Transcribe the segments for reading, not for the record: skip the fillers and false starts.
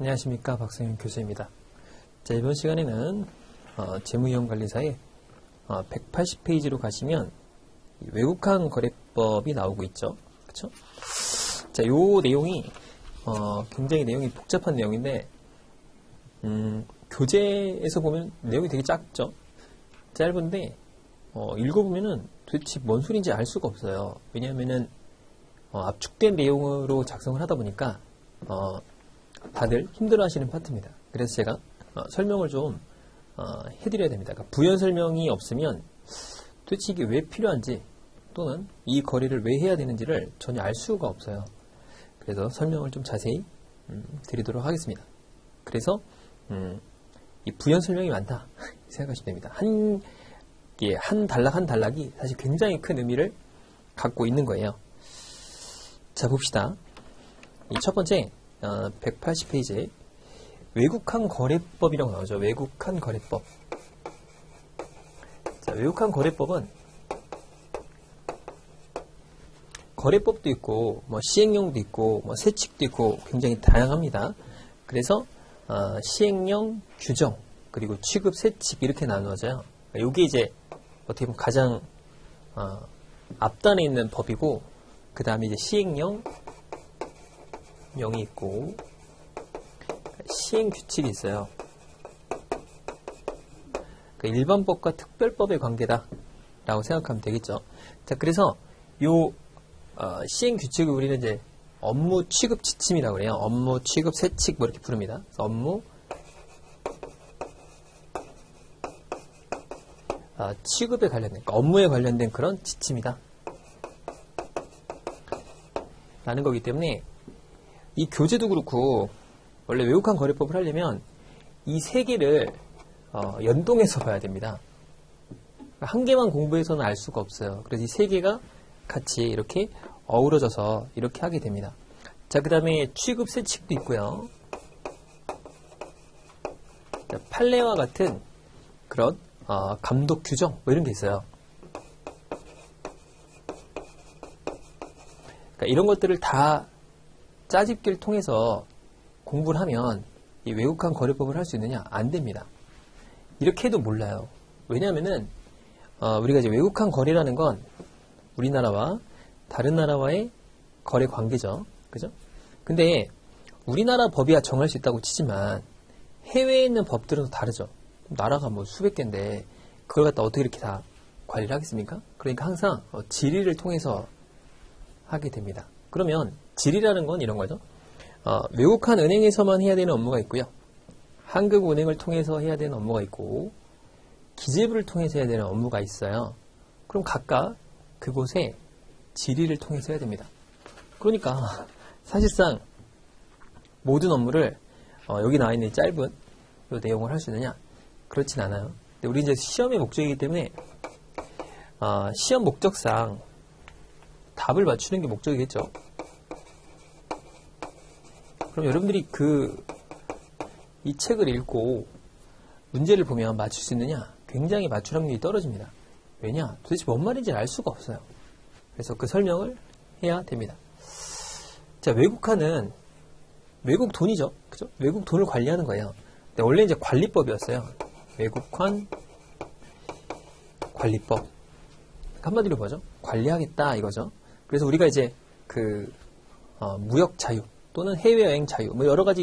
안녕하십니까, 박성현 교수입니다. 자, 이번 시간에는 재무이용관리사의 180페이지로 가시면 외국환 거래법이 나오고 있죠. 그쵸? 자, 요 내용이 굉장히 내용이 복잡한 내용인데 교재에서 보면 내용이 되게 작죠. 짧은데 읽어보면은 도대체 뭔 소리인지 알 수가 없어요. 왜냐하면은 압축된 내용으로 작성을 하다 보니까 다들 힘들어하시는 파트입니다. 그래서 제가 설명을 좀 해드려야 됩니다. 그러니까 부연 설명이 없으면 도대체 이게 왜 필요한지 또는 이 거래를 왜 해야 되는지를 전혀 알 수가 없어요. 그래서 설명을 좀 자세히 드리도록 하겠습니다. 그래서 이 부연 설명이 많다 생각하시면 됩니다. 한 단락 한 단락이 사실 굉장히 큰 의미를 갖고 있는 거예요. 자, 봅시다. 이 첫 번째 180페이지에 외국환 거래법이라고 나오죠. 외국환 거래법. 자, 외국환 거래법은 거래법도 있고 시행령도 있고 세칙도 있고 굉장히 다양합니다. 그래서 시행령, 규정, 그리고 취급, 세칙 이렇게 나누어져요. 이게 이제 어떻게 보면 가장 앞단에 있는 법이고, 그 다음에 이제 시행령, 명이 있고 시행 규칙이 있어요. 그러니까 일반법과 특별법의 관계다라고 생각하면 되겠죠. 자, 그래서 요 시행 규칙을 우리는 이제 업무 취급 지침이라고 그래요. 업무 취급 세칙 뭐 이렇게 부릅니다. 그래서 업무 취급에 관련된, 그러니까 업무에 관련된 그런 지침이다 라는 거기 때문에 이 교재도 그렇고 원래 외국환 거래법을 하려면 이 세 개를 연동해서 봐야 됩니다. 한 개만 공부해서는 알 수가 없어요. 그래서 이 세 개가 같이 이렇게 어우러져서 이렇게 하게 됩니다. 자, 그 다음에 취급 세칙도 있고요. 자, 판례와 같은 그런 감독 규정 뭐 이런 게 있어요. 그러니까 이런 것들을 다 짜집기를 통해서 공부를 하면 이 외국환 거래법을 할 수 있느냐? 안 됩니다. 이렇게 해도 몰라요. 왜냐하면은 우리가 이제 외국환 거래라는 건 우리나라와 다른 나라와의 거래 관계죠. 그죠? 근데 우리나라 법이야 정할 수 있다고 치지만 해외에 있는 법들은 다르죠. 나라가 뭐 수백 개인데 그걸 갖다 어떻게 이렇게 다 관리를 하겠습니까? 그러니까 항상 질의를 통해서 하게 됩니다. 그러면 질의라는 건 이런 거죠. 외국환 은행에서만 해야 되는 업무가 있고요. 한국은행을 통해서 해야 되는 업무가 있고 기재부를 통해서 해야 되는 업무가 있어요. 그럼 각각 그곳에 질의를 통해서 해야 됩니다. 그러니까 사실상 모든 업무를 여기 나와 있는 짧은 이 내용을 할 수 있느냐? 그렇진 않아요. 근데 우리 이제 시험의 목적이기 때문에 시험 목적상 답을 맞추는 게 목적이겠죠. 그럼 여러분들이 이 책을 읽고 문제를 보면 맞출 수 있느냐? 굉장히 맞출 확률이 떨어집니다. 왜냐? 도대체 뭔 말인지 알 수가 없어요. 그래서 그 설명을 해야 됩니다. 자, 외국환은 외국 돈이죠. 그죠? 외국 돈을 관리하는 거예요. 근데 원래 이제 관리법이었어요. 외국환 관리법. 한마디로 뭐죠? 관리하겠다 이거죠. 그래서 우리가 이제 무역 자유 또는 해외여행 자유 뭐 여러 가지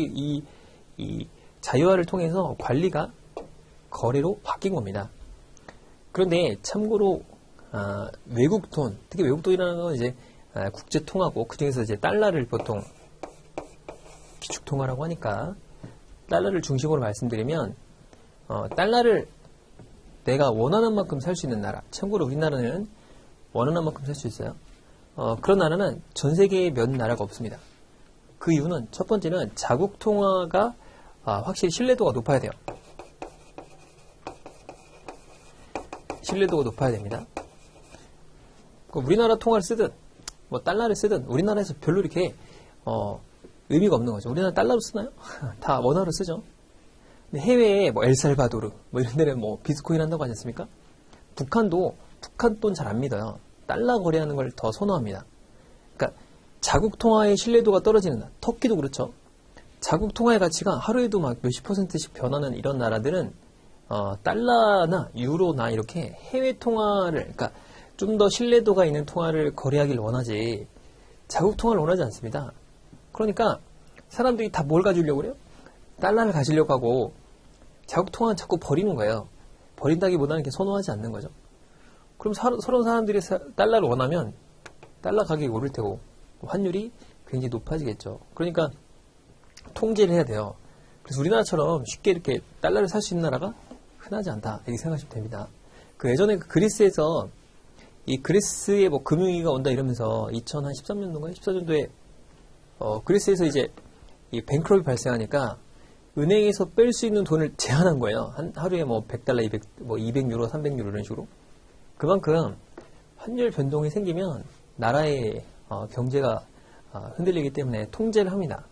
이 자유화를 통해서 관리가 거래로 바뀐 겁니다. 그런데 참고로 외국 돈, 특히 외국 돈이라는 건 이제 국제 통화고 그 중에서 이제 달러를 보통 기축 통화라고 하니까 달러를 중심으로 말씀드리면 달러를 내가 원하는 만큼 살 수 있는 나라. 참고로 우리나라는 원하는 만큼 살 수 있어요. 그런 나라는 전 세계에 몇 나라가 없습니다. 그 이유는 첫 번째는 자국 통화가 확실히 신뢰도가 높아야 돼요. 신뢰도가 높아야 됩니다. 우리나라 통화를 쓰든 뭐 달러를 쓰든 우리나라에서 별로 이렇게 의미가 없는 거죠. 우리나라 달러로 쓰나요? 다 원화로 쓰죠. 근데 해외에 뭐 엘살바도르 뭐 이런 데는 뭐 비트코인 한다고 하지 않습니까? 북한도 북한 돈 잘 안 믿어요. 달러 거래하는 걸 더 선호합니다. 그러니까 자국 통화의 신뢰도가 떨어지는 터키도 그렇죠. 자국 통화의 가치가 하루에도 막 몇십 %씩 변하는 이런 나라들은 달러나 유로나 이렇게 해외 통화를, 그러니까 좀 더 신뢰도가 있는 통화를 거래하길 원하지 자국 통화를 원하지 않습니다. 그러니까 사람들이 다 뭘 가지려고 그래요? 달러를 가지려고 하고 자국 통화는 자꾸 버리는 거예요. 버린다기보다는 이렇게 선호하지 않는 거죠. 그럼 서로 사람들이 달러를 원하면 달러 가격이 오를 테고 환율이 굉장히 높아지겠죠. 그러니까 통제를 해야 돼요. 그래서 우리나라처럼 쉽게 이렇게 달러를 살 수 있는 나라가 흔하지 않다 이렇게 생각하시면 됩니다. 그 예전에 그리스에서 이 그리스에 뭐 금융위기가 온다 이러면서 2013년도인가 14년도에 그리스에서 이제 이 뱅크럽이 발생하니까 은행에서 뺄 수 있는 돈을 제한한 거예요. 하루에 뭐 100달러, 200유로, 300유로 이런 식으로. 그만큼 환율 변동이 생기면 나라의 경제가 흔들리기 때문에 통제를 합니다.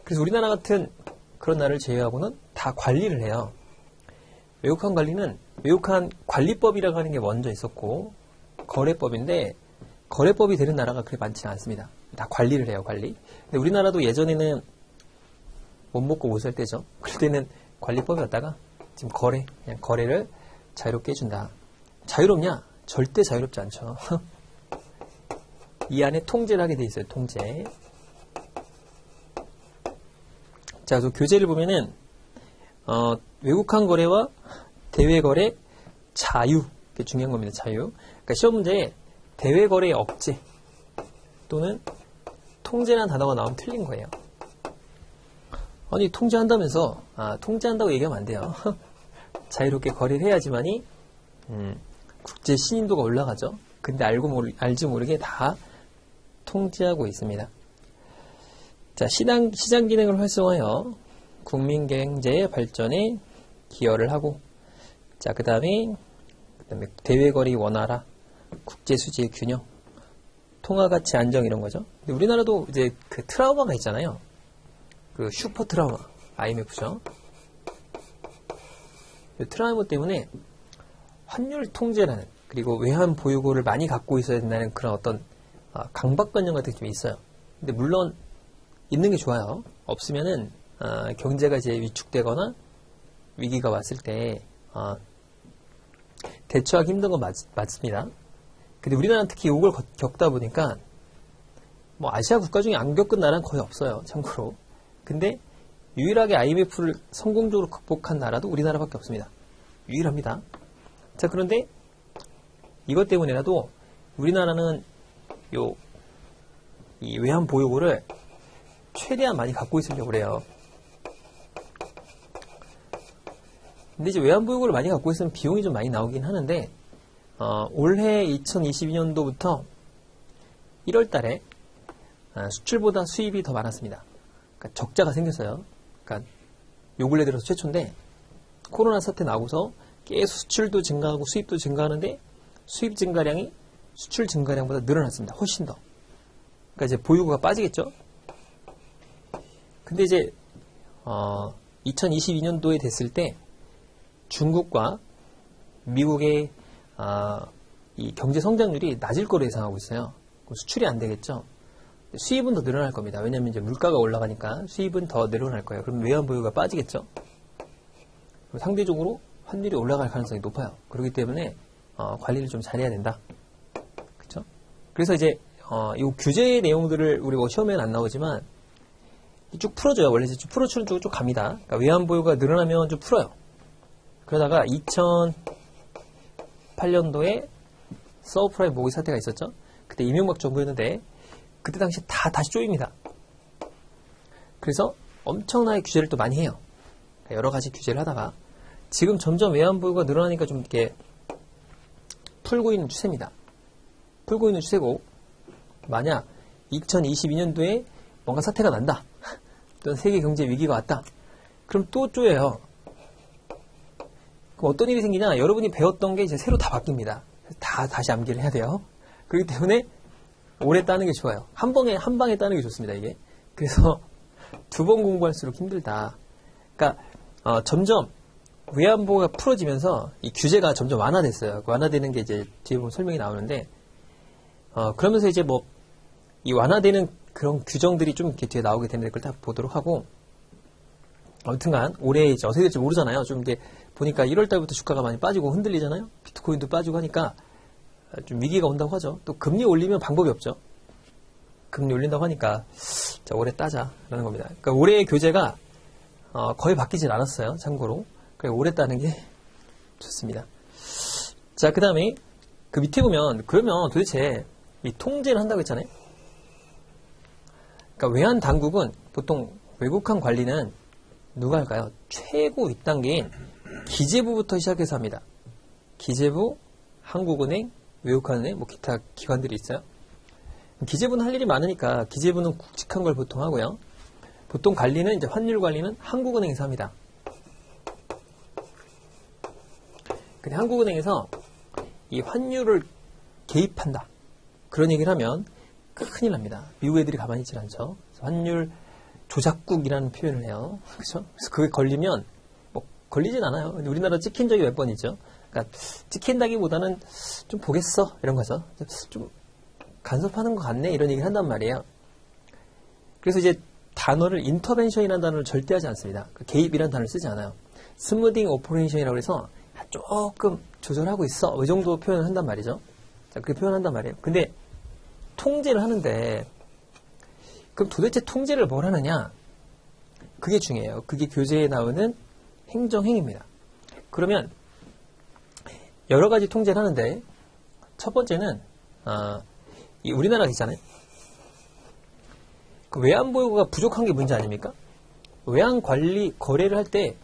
그래서 우리나라 같은 그런 나라를 제외하고는 다 관리를 해요. 외국환 관리는 외국환 관리법이라고 하는 게 먼저 있었고 거래법인데 거래법이 되는 나라가 그렇게 많지는 않습니다. 다 관리를 해요, 관리. 근데 우리나라도 예전에는 못 먹고 못 살 때죠. 그럴 때는 관리법이었다가 지금 그냥 거래를 자유롭게 해준다. 자유롭냐? 절대 자유롭지 않죠. 이 안에 통제를 하게 돼 있어요, 통제. 자, 그래서 교재를 보면은 외국환 거래와 대외 거래 자유, 이게 중요한 겁니다. 자유. 그러니까 시험 문제에 대외 거래의 억제 또는 통제라는 단어가 나오면 틀린 거예요. 아니 통제한다면서 통제한다고 얘기하면 안 돼요. 자유롭게 거래를 해야지만이 국제 신인도가 올라가죠. 근데 알지 모르게 다 통제하고 있습니다. 자, 시장 기능을 활성화하여 국민 경제 발전에 기여를 하고, 자, 그 다음에 대외 거래 원활화, 국제 수지의 균형, 통화 가치 안정 이런 거죠. 근데 우리나라도 이제 그 트라우마가 있잖아요. 그 슈퍼 트라우마, IMF죠. 이 트라우마 때문에 환율 통제라는, 그리고 외환 보유고를 많이 갖고 있어야 된다는 그런 어떤 강박관념 같은 게 좀 있어요. 근데 물론 있는 게 좋아요. 없으면은 경제가 이제 위축되거나 위기가 왔을 때 대처하기 힘든 건 맞습니다. 근데 우리나라는 특히 이걸 겪다 보니까 뭐 아시아 국가 중에 안 겪은 나라는 거의 없어요. 참고로. 근데 유일하게 IMF를 성공적으로 극복한 나라도 우리나라밖에 없습니다. 유일합니다. 자, 그런데 이것 때문에라도 우리나라는 이 외환 보유고를 최대한 많이 갖고 있으려고 그래요. 근데 이제 외환 보유고를 많이 갖고 있으면 비용이 좀 많이 나오긴 하는데 올해 2022년도부터 1월 달에 수출보다 수입이 더 많았습니다. 그러니까 적자가 생겼어요. 그러니까 요 근래 들어서 최초인데 코로나 사태 나고서 계속 수출도 증가하고 수입도 증가하는데 수입 증가량이 수출 증가량보다 늘어났습니다. 훨씬 더. 그러니까 이제 보유고가 빠지겠죠. 근데 이제 2022년도에 됐을 때 중국과 미국의 이 경제 성장률이 낮을 거로 예상하고 있어요. 수출이 안 되겠죠. 수입은 더 늘어날 겁니다. 왜냐하면 이제 물가가 올라가니까 수입은 더 늘어날 거예요. 그럼 외환 보유가 빠지겠죠. 상대적으로 환율이 올라갈 가능성이 높아요. 그렇기 때문에 관리를 좀 잘해야 된다. 그렇죠? 그래서 이제 이 규제의 내용들을 우리 뭐 시험에는 안 나오지만 쭉 풀어줘요. 원래 쭉 풀어주는 쪽으로 쭉 갑니다. 그러니까 외환 보유가 늘어나면 좀 풀어요. 그러다가 2008년도에 서브프라임 모기 사태가 있었죠. 그때 이명박 정부였는데 그때 당시 다시 쪼입니다. 그래서 엄청나게 규제를 또 많이 해요. 그러니까 여러 가지 규제를 하다가 지금 점점 외환 보유가 늘어나니까 좀 이렇게 풀고 있는 추세입니다. 풀고 있는 추세고, 만약 2022년도에 뭔가 사태가 난다, 또는 세계 경제 위기가 왔다, 그럼 또 쪼여요. 그럼 어떤 일이 생기냐? 여러분이 배웠던 게 이제 새로 다 바뀝니다. 다시 암기를 해야 돼요. 그렇기 때문에 오래 따는 게 좋아요. 한 방에 따는 게 좋습니다, 이게. 그래서 2번 공부할수록 힘들다. 그러니까 점점 외환보유가 풀어지면서 이 규제가 점점 완화됐어요. 완화되는 게 이제 뒤에 보면 설명이 나오는데, 그러면서 이제 뭐 이 완화되는 그런 규정들이 좀 이렇게 뒤에 나오게 되는데 그걸 다 보도록 하고, 아무튼간 올해 이제 어떻게 될지 모르잖아요. 좀 이게 보니까 1월 달부터 주가가 많이 빠지고 흔들리잖아요. 비트코인도 빠지고 하니까 좀 위기가 온다고 하죠. 또 금리 올리면 방법이 없죠. 금리 올린다고 하니까 자, 올해 따자라는 겁니다. 그러니까 올해의 교재가 거의 바뀌진 않았어요. 참고로. 그래 올해 따는 게 좋습니다. 자, 그 다음에 그 밑에 보면 그러면 도대체 이 통제를 한다고 했잖아요. 그러니까 외환 당국은 보통 외국환 관리는 누가 할까요? 최고 윗단계인 기재부부터 시작해서 합니다. 기재부, 한국은행, 외국환은행, 뭐 기타 기관들이 있어요. 기재부는 할 일이 많으니까 기재부는 굵직한 걸 보통 하고요. 보통 관리는 이제 환율 관리는 한국은행에서 합니다. 근데 한국은행에서 이 환율을 개입한다. 그런 얘기를 하면 큰일 납니다. 미국 애들이 가만히 있질 않죠. 환율 조작국이라는 표현을 해요. 그렇죠? 그래서 그게 걸리면 뭐 걸리진 않아요. 근데 우리나라 찍힌 적이 몇 번 있죠. 그러니까 찍힌다기보다는 좀 보겠어 이런 거죠. 좀 간섭하는 것 같네 이런 얘기를 한단 말이에요. 그래서 이제 단어를 인터벤션이라는 단어를 절대 하지 않습니다. 그 개입이라는 단어를 쓰지 않아요. 스무딩 오퍼레이션이라고 해서 조금 조절하고 있어 이 정도 표현을 한단 말이죠. 자, 그렇게 표현한단 말이에요. 근데 통제를 하는데 그럼 도대체 통제를 뭘 하느냐? 그게 중요해요. 그게 교재에 나오는 행정행위입니다. 그러면 여러 가지 통제를 하는데 첫 번째는 이 우리나라가 있잖아요. 그 외환 보유고가 부족한 게 문제 아닙니까? 외환 관리 거래를 할 때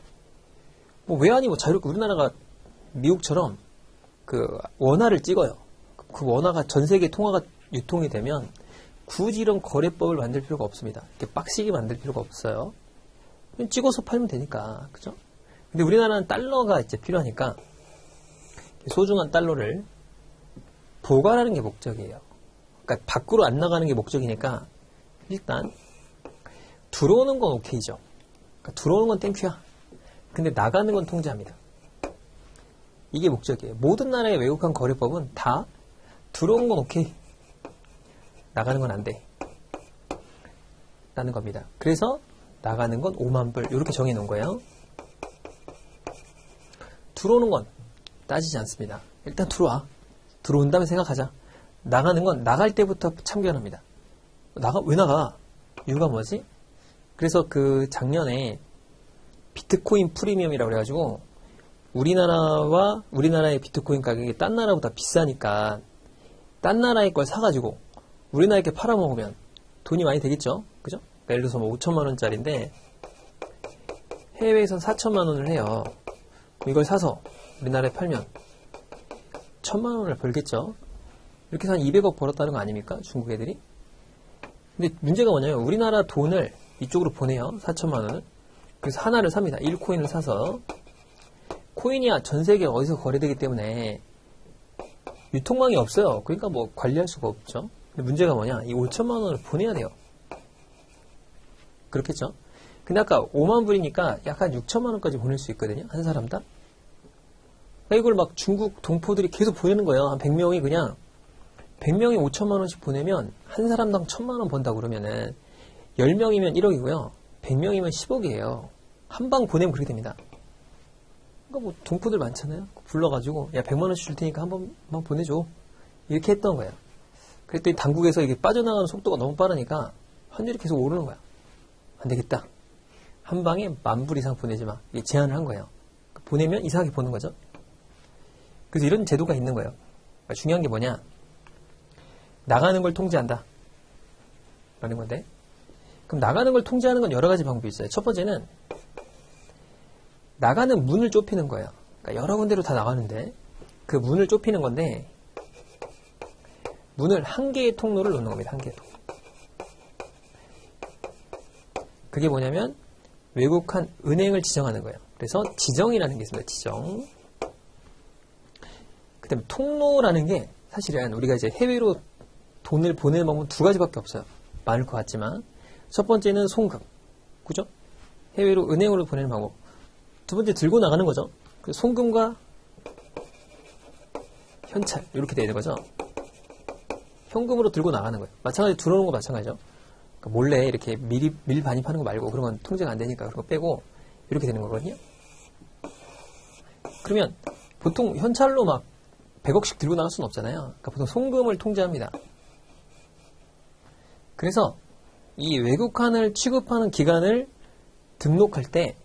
뭐 외환이 뭐 자유롭게 우리나라가 미국처럼 그 원화를 찍어요. 그 원화가 전 세계 통화가 유통이 되면 굳이 이런 거래법을 만들 필요가 없습니다. 이렇게 빡시게 만들 필요가 없어요. 그냥 찍어서 팔면 되니까, 그죠? 근데 우리나라는 달러가 이제 필요하니까 소중한 달러를 보관하는 게 목적이에요. 그러니까 밖으로 안 나가는 게 목적이니까 일단 들어오는 건 오케이죠. 그러니까 들어오는 건 땡큐야. 근데 나가는 건 통제합니다. 이게 목적이에요. 모든 나라의 외국환 거래법은 다 들어오는 건 오케이. 나가는 건 안 돼. 라는 겁니다. 그래서 나가는 건 5만 불 이렇게 정해놓은 거예요. 들어오는 건 따지지 않습니다. 일단 들어와. 들어온 다음에 생각하자. 나가는 건 나갈 때부터 참견합니다. 왜 나가? 이유가 뭐지? 그래서 그 작년에 비트코인 프리미엄이라고 그래가지고 우리나라의 비트코인 가격이 딴 나라보다 비싸니까 딴 나라의 걸 사가지고 우리나라에 팔아먹으면 돈이 많이 되겠죠? 그죠? 그러니까 예를 들어서 뭐 5천만 원짜리인데 해외에선 4천만 원을 해요. 그럼 이걸 사서 우리나라에 팔면 1천만 원을 벌겠죠? 이렇게 해서 한 200억 벌었다는 거 아닙니까? 중국 애들이? 근데 문제가 뭐냐면 우리나라 돈을 이쪽으로 보내요. 4천만 원을. 그래서 하나를 삽니다. 1코인을 사서. 코인이 전 세계 어디서 거래되기 때문에 유통망이 없어요. 그러니까 뭐 관리할 수가 없죠. 근데 문제가 뭐냐? 이 5천만 원을 보내야 돼요. 그렇겠죠? 근데 아까 5만 불이니까 약 한 6천만 원까지 보낼 수 있거든요. 한 사람당. 그러니까 이걸 막 중국 동포들이 계속 보내는 거예요. 한 100명이 그냥 100명이 5천만 원씩 보내면 한 사람당 1,000만 원 번다 그러면은 10명이면 1억이고요. 100명이면 10억이에요. 한 방 보내면 그렇게 됩니다. 그러니까 뭐 동포들 많잖아요. 불러가지고 야 100만 원씩 줄 테니까 한 번만 보내줘. 이렇게 했던 거예요. 그랬더니 당국에서 이게 빠져나가는 속도가 너무 빠르니까 환율이 계속 오르는 거야. 안 되겠다. 한 방에 10,000불 이상 보내지 마. 이게 제한을 한 거예요. 보내면 이상하게 보는 거죠. 그래서 이런 제도가 있는 거예요. 그러니까 중요한 게 뭐냐? 나가는 걸 통제한다. 라는 건데. 그럼 나가는 걸 통제하는 건 여러 가지 방법이 있어요. 첫 번째는 나가는 문을 좁히는 거예요. 그러니까 여러 군데로 다 나가는데 그 문을 좁히는 건데 문을 한 개의 통로를 놓는 겁니다. 한 개의 통로. 그게 뭐냐면 외국한 은행을 지정하는 거예요. 그래서 지정이라는 게 있습니다. 지정. 그 다음에 통로라는 게 사실은 우리가 이제 해외로 돈을 보내는 방법은 두 가지밖에 없어요. 많을 것 같지만 첫 번째는 송금. 그죠? 해외로 은행으로 보내는 방법. 두 번째 들고 나가는 거죠. 송금과 현찰 이렇게 되는 거죠. 현금으로 들고 나가는 거예요. 마찬가지로 들어오는 거 마찬가지죠. 그러니까 몰래 이렇게 밀 반입하는 거 말고 그런 건 통제가 안 되니까 그런 거 빼고 이렇게 되는 거거든요. 그러면 보통 현찰로 막 100억씩 들고 나갈 수는 없잖아요. 그러니까 보통 송금을 통제합니다. 그래서 이 외국환을 취급하는 기관을 등록할 때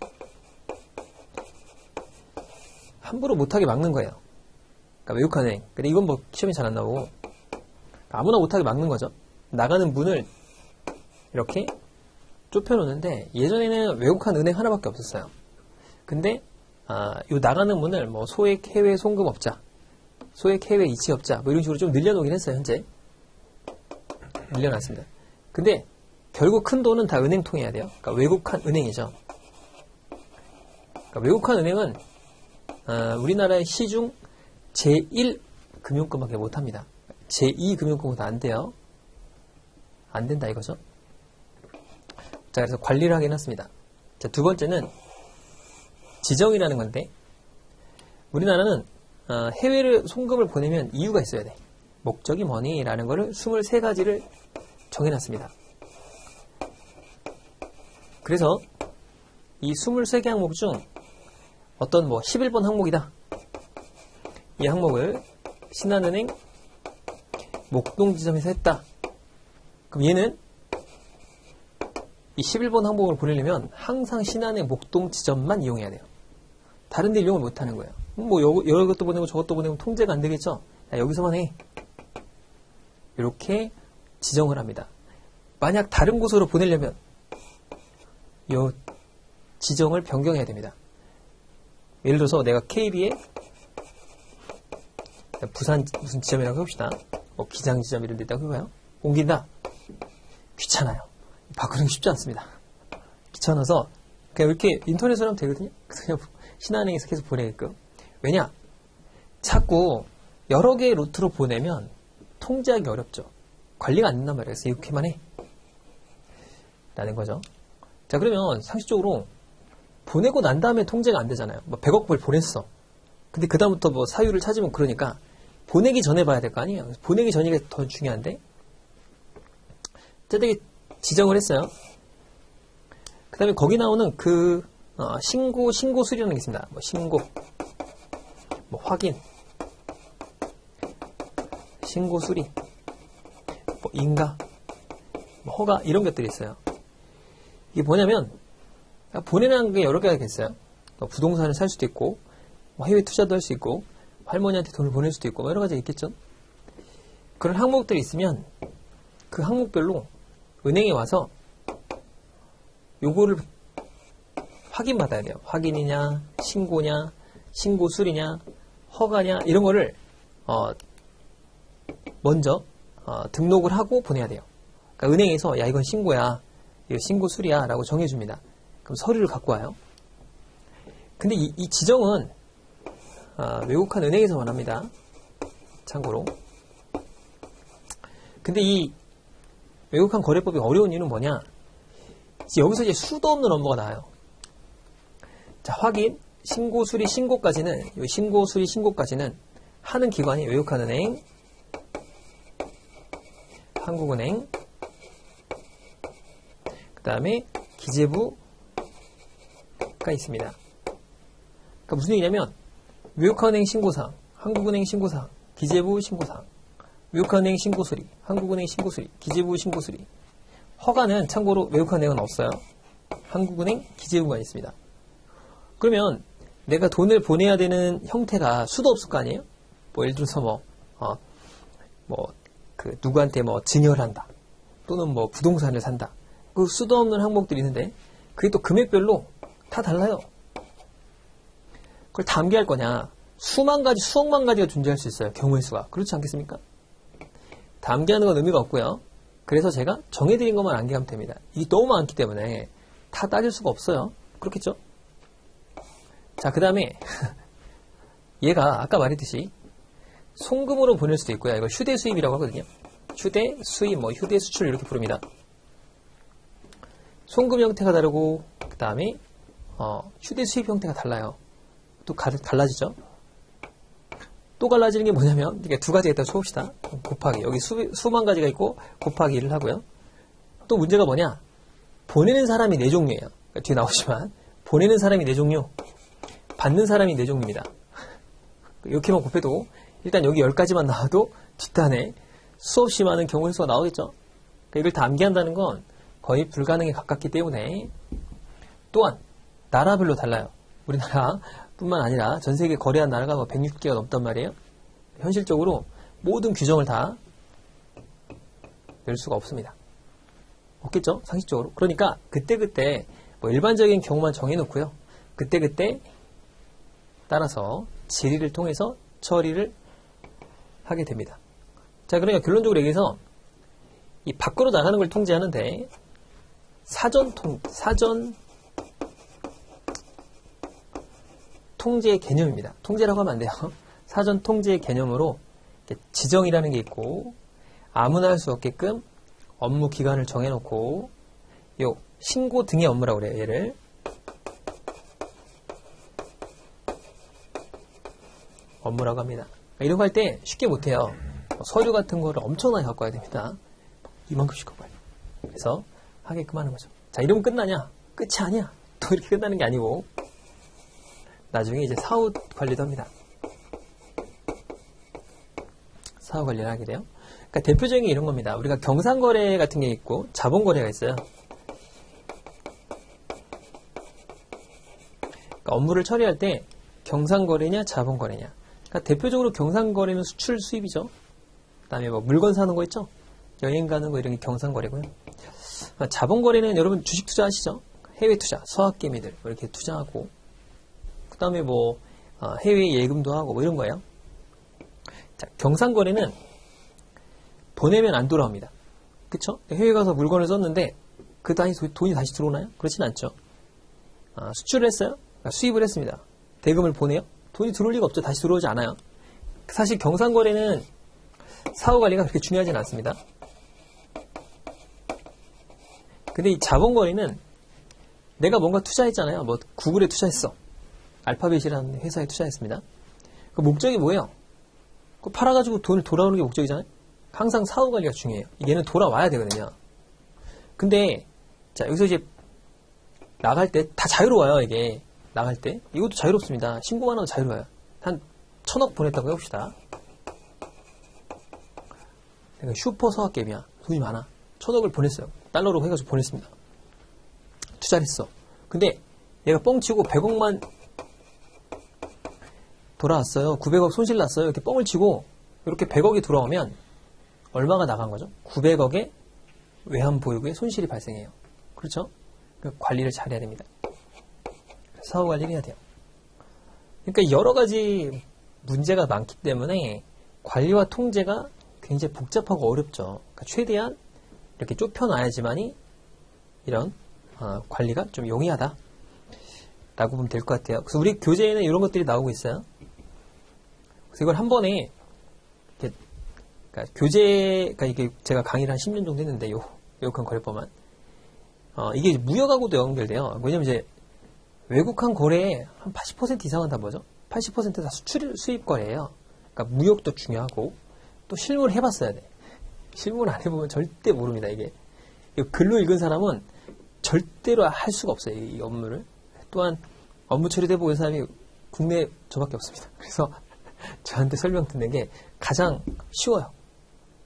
함부로 못하게 막는 거예요. 그러니까 외국환은행. 근데 이건 뭐 시험이 잘 안 나오고 아무나 못하게 막는 거죠. 나가는 문을 이렇게 좁혀놓는데 예전에는 외국환 은행 하나밖에 없었어요. 근데 요 나가는 문을 뭐 소액 해외 송금업자, 소액 해외 이체업자 뭐 이런 식으로 좀 늘려놓긴 했어요. 현재 늘려놨습니다. 근데 결국 큰 돈은 다 은행 통해야 돼요. 그러니까 외국환 은행이죠. 그러니까 외국환 은행은 우리나라의 시중 제1 금융권밖에 못합니다. 제2 금융권보다 안 돼요. 안 된다 이거죠. 자, 그래서 관리를 하긴 했습니다. 자, 두 번째는 지정이라는 건데 우리나라는 해외를 송금을 보내면 이유가 있어야 돼. 목적이 뭐니? 라는 거를 23가지를 정해놨습니다. 그래서 이 23개 항목 중 어떤 뭐 11번 항목이다. 이 항목을 신한은행 목동지점에서 했다. 그럼 얘는 이 11번 항목을 보내려면 항상 신한은행 목동지점만 이용해야 돼요. 다른 데 이용을 못하는 거예요. 뭐 이것도 보내고 저것도 보내면 통제가 안 되겠죠? 야, 여기서만 해. 이렇게 지정을 합니다. 만약 다른 곳으로 보내려면 이 지정을 변경해야 됩니다. 예를 들어서 내가 KB에 부산 무슨 지점이라고 해봅시다. 뭐 기장 지점 이런 데 있다고 해봐요. 옮긴다. 귀찮아요. 바꾸는 게 쉽지 않습니다. 귀찮아서 그냥 이렇게 인터넷으로 하면 되거든요. 그냥 신한은행에서 계속 보내게끔. 왜냐? 자꾸 여러 개의 루트로 보내면 통제하기 어렵죠. 관리가 안 된단 말이에요. 그래서 이렇게만 해. 라는 거죠. 자, 그러면 상식적으로 보내고 난 다음에 통제가 안 되잖아요. 뭐 100억불 보냈어. 근데 그 다음부터 뭐 사유를 찾으면 그러니까 보내기 전에 봐야 될 거 아니에요. 보내기 전이 더 중요한데. 자, 되게 지정을 했어요. 그 다음에 거기 나오는 그 신고 수리라는 게 있습니다. 뭐 신고, 뭐 확인, 신고 수리, 뭐 인가, 뭐 허가 이런 것들이 있어요. 이게 뭐냐면 보내는 게 여러 개가 있어요. 뭐 부동산을 살 수도 있고, 뭐 해외 투자도 할 수 있고, 할머니한테 돈을 보낼 수도 있고, 뭐 여러 가지 있겠죠. 그런 항목들이 있으면 그 항목별로 은행에 와서 요거를 확인받아야 돼요. 확인이냐, 신고냐, 신고 수리냐, 허가냐 이런 거를 먼저 등록을 하고 보내야 돼요. 그러니까 은행에서 야 이건 신고야, 이거 신고 수리야 라고 정해줍니다. 그럼 서류를 갖고 와요. 근데 이 지정은 외국한 은행에서 원합니다. 참고로. 근데 이 외국한 거래법이 어려운 이유는 뭐냐? 여기서 이제 수도 없는 업무가 나와요. 자, 확인, 신고, 수리, 신고까지는, 이 신고, 수리, 신고까지는 하는 기관이 외국한 은행, 한국은행, 그 다음에 기재부가 있습니다. 그러니까 무슨 얘기냐면, 외국한은행 신고사항, 한국은행 신고사항, 기재부 신고사항, 외국한은행 신고수리, 한국은행 신고수리, 기재부 신고수리. 허가는 참고로 외국한은행은 없어요. 한국은행, 기재부만 있습니다. 그러면 내가 돈을 보내야 되는 형태가 수도 없을 거 아니에요? 뭐 예를 들어서 누구한테 증여를 한다. 또는 뭐 부동산을 산다. 그 수도 없는 항목들이 있는데 그게 또 금액별로 다 달라요. 그걸 다 암기할 거냐? 수만 가지, 수억만 가지가 존재할 수 있어요. 경우의 수가. 그렇지 않겠습니까? 다 암기하는 건 의미가 없고요. 그래서 제가 정해드린 것만 암기하면 됩니다. 이게 너무 많기 때문에 다 따질 수가 없어요. 그렇겠죠? 자, 그 다음에 얘가 아까 말했듯이 송금으로 보낼 수도 있고요. 이걸 휴대 수입이라고 하거든요. 휴대 수입, 휴대 수출 이렇게 부릅니다. 송금 형태가 다르고 그 다음에 휴대 수입 형태가 달라요. 또 달라지죠. 또 갈라지는 게 뭐냐면 이게 두 가지가 있다고 쳐봅시다. 곱하기 여기 수만 가지가 있고 곱하기 1을 하고요. 또 문제가 뭐냐? 보내는 사람이 4종류예요. 그러니까 뒤에 나오지만 보내는 사람이 4종류, 받는 사람이 4종류입니다. 이렇게만 곱해도 일단 여기 10가지만 나와도 뒷단에 수없이 많은 경우의 수가 나오겠죠. 그러니까 이걸 다 암기한다는 건 거의 불가능에 가깝기 때문에 또한 나라별로 달라요. 우리나라뿐만 아니라 전 세계 거래한 나라가 160개가 넘단 말이에요. 현실적으로 모든 규정을 다 낼 수가 없습니다. 없겠죠? 상식적으로. 그러니까 그때그때 뭐 일반적인 경우만 정해놓고요. 그때그때 따라서 질의를 통해서 처리를 하게 됩니다. 자, 그러니까 결론적으로 얘기해서 이 밖으로 나가는 걸 통제하는데 사전 통제의 개념입니다. 통제라고 하면 안 돼요. 사전 통제의 개념으로 지정이라는 게 있고 아무나 할 수 없게끔 업무 기간을 정해놓고 요 신고 등의 업무라고 그래요. 얘를 업무라고 합니다. 이런 거 할 때 쉽게 못해요. 서류 같은 거를 엄청나게 갖고 와야 됩니다. 이만큼씩 갖고 와요. 그래서 하게끔 하는 거죠. 자, 이러면 끝나냐? 끝이 아니야. 또 이렇게 끝나는 게 아니고 나중에 이제 사후 관리도 합니다. 사후 관리를 하게 돼요. 그러니까 대표적인 게 이런 겁니다. 우리가 경상거래 같은 게 있고 자본거래가 있어요. 그러니까 업무를 처리할 때 경상거래냐 자본거래냐. 그러니까 대표적으로 경상거래는 수출 수입이죠. 그 다음에 뭐 물건 사는 거 있죠. 여행 가는 거 이런 게 경상거래고요. 그러니까 자본거래는 여러분 주식 투자하시죠. 해외 투자, 서학개미들 뭐 이렇게 투자하고 그 다음에 뭐 해외 예금도 하고 뭐 이런 거예요. 자, 경상거래는 보내면 안 돌아옵니다. 그쵸? 해외 가서 물건을 썼는데 그 돈이 다시 들어오나요? 그렇진 않죠. 수출을 했어요? 그러니까 수입을 했습니다. 대금을 보내요? 돈이 들어올 리가 없죠. 다시 들어오지 않아요. 사실 경상거래는 사후관리가 그렇게 중요하진 않습니다. 근데 이 자본거래는 내가 뭔가 투자했잖아요. 뭐 구글에 투자했어. 알파벳이라는 회사에 투자했습니다. 그 목적이 뭐예요? 그거 팔아가지고 돈을 돌아오는 게 목적이잖아요. 항상 사후관리가 중요해요. 얘는 돌아와야 되거든요. 근데 자 여기서 이제 나갈 때 다 자유로워요. 이게 나갈 때 이것도 자유롭습니다. 신고만 하면 자유로워요. 한 1000억 보냈다고 해봅시다. 내가 슈퍼 서학개미야. 돈이 많아. 1000억을 보냈어요. 달러로 해가지고 보냈습니다. 투자를 했어. 근데 얘가 뻥치고 100억만 돌아왔어요. 900억 손실 났어요. 이렇게 뻥을 치고 이렇게 100억이 돌아오면 얼마가 나간 거죠? 900억의 외환보유고의 손실이 발생해요. 그렇죠? 그러니까 관리를 잘해야 됩니다. 사후 관리를 해야 돼요. 그러니까 여러 가지 문제가 많기 때문에 관리와 통제가 굉장히 복잡하고 어렵죠. 그러니까 최대한 이렇게 좁혀놔야지만이 이런 관리가 좀 용이하다 라고 보면 될 것 같아요. 그래서 우리 교재에는 이런 것들이 나오고 있어요. 그래서 이걸 한 번에 그러니까 교재가 이게 제가 강의를 한 10년 정도 했는데 외국한 거래법만 이게 이제 무역하고도 연결돼요. 왜냐면 이제 외국한 거래의 한 80% 이상은 다 뭐죠? 80% 다 수입 거래예요. 그러니까 무역도 중요하고 또 실무를 해봤어야 돼. 실무를 안 해보면 절대 모릅니다. 이게 글로 읽은 사람은 절대로 할 수가 없어요. 이 업무를. 또한 업무 처리도 해보고 있는 사람이 국내에 저밖에 없습니다. 그래서 저한테 설명 듣는 게 가장 쉬워요.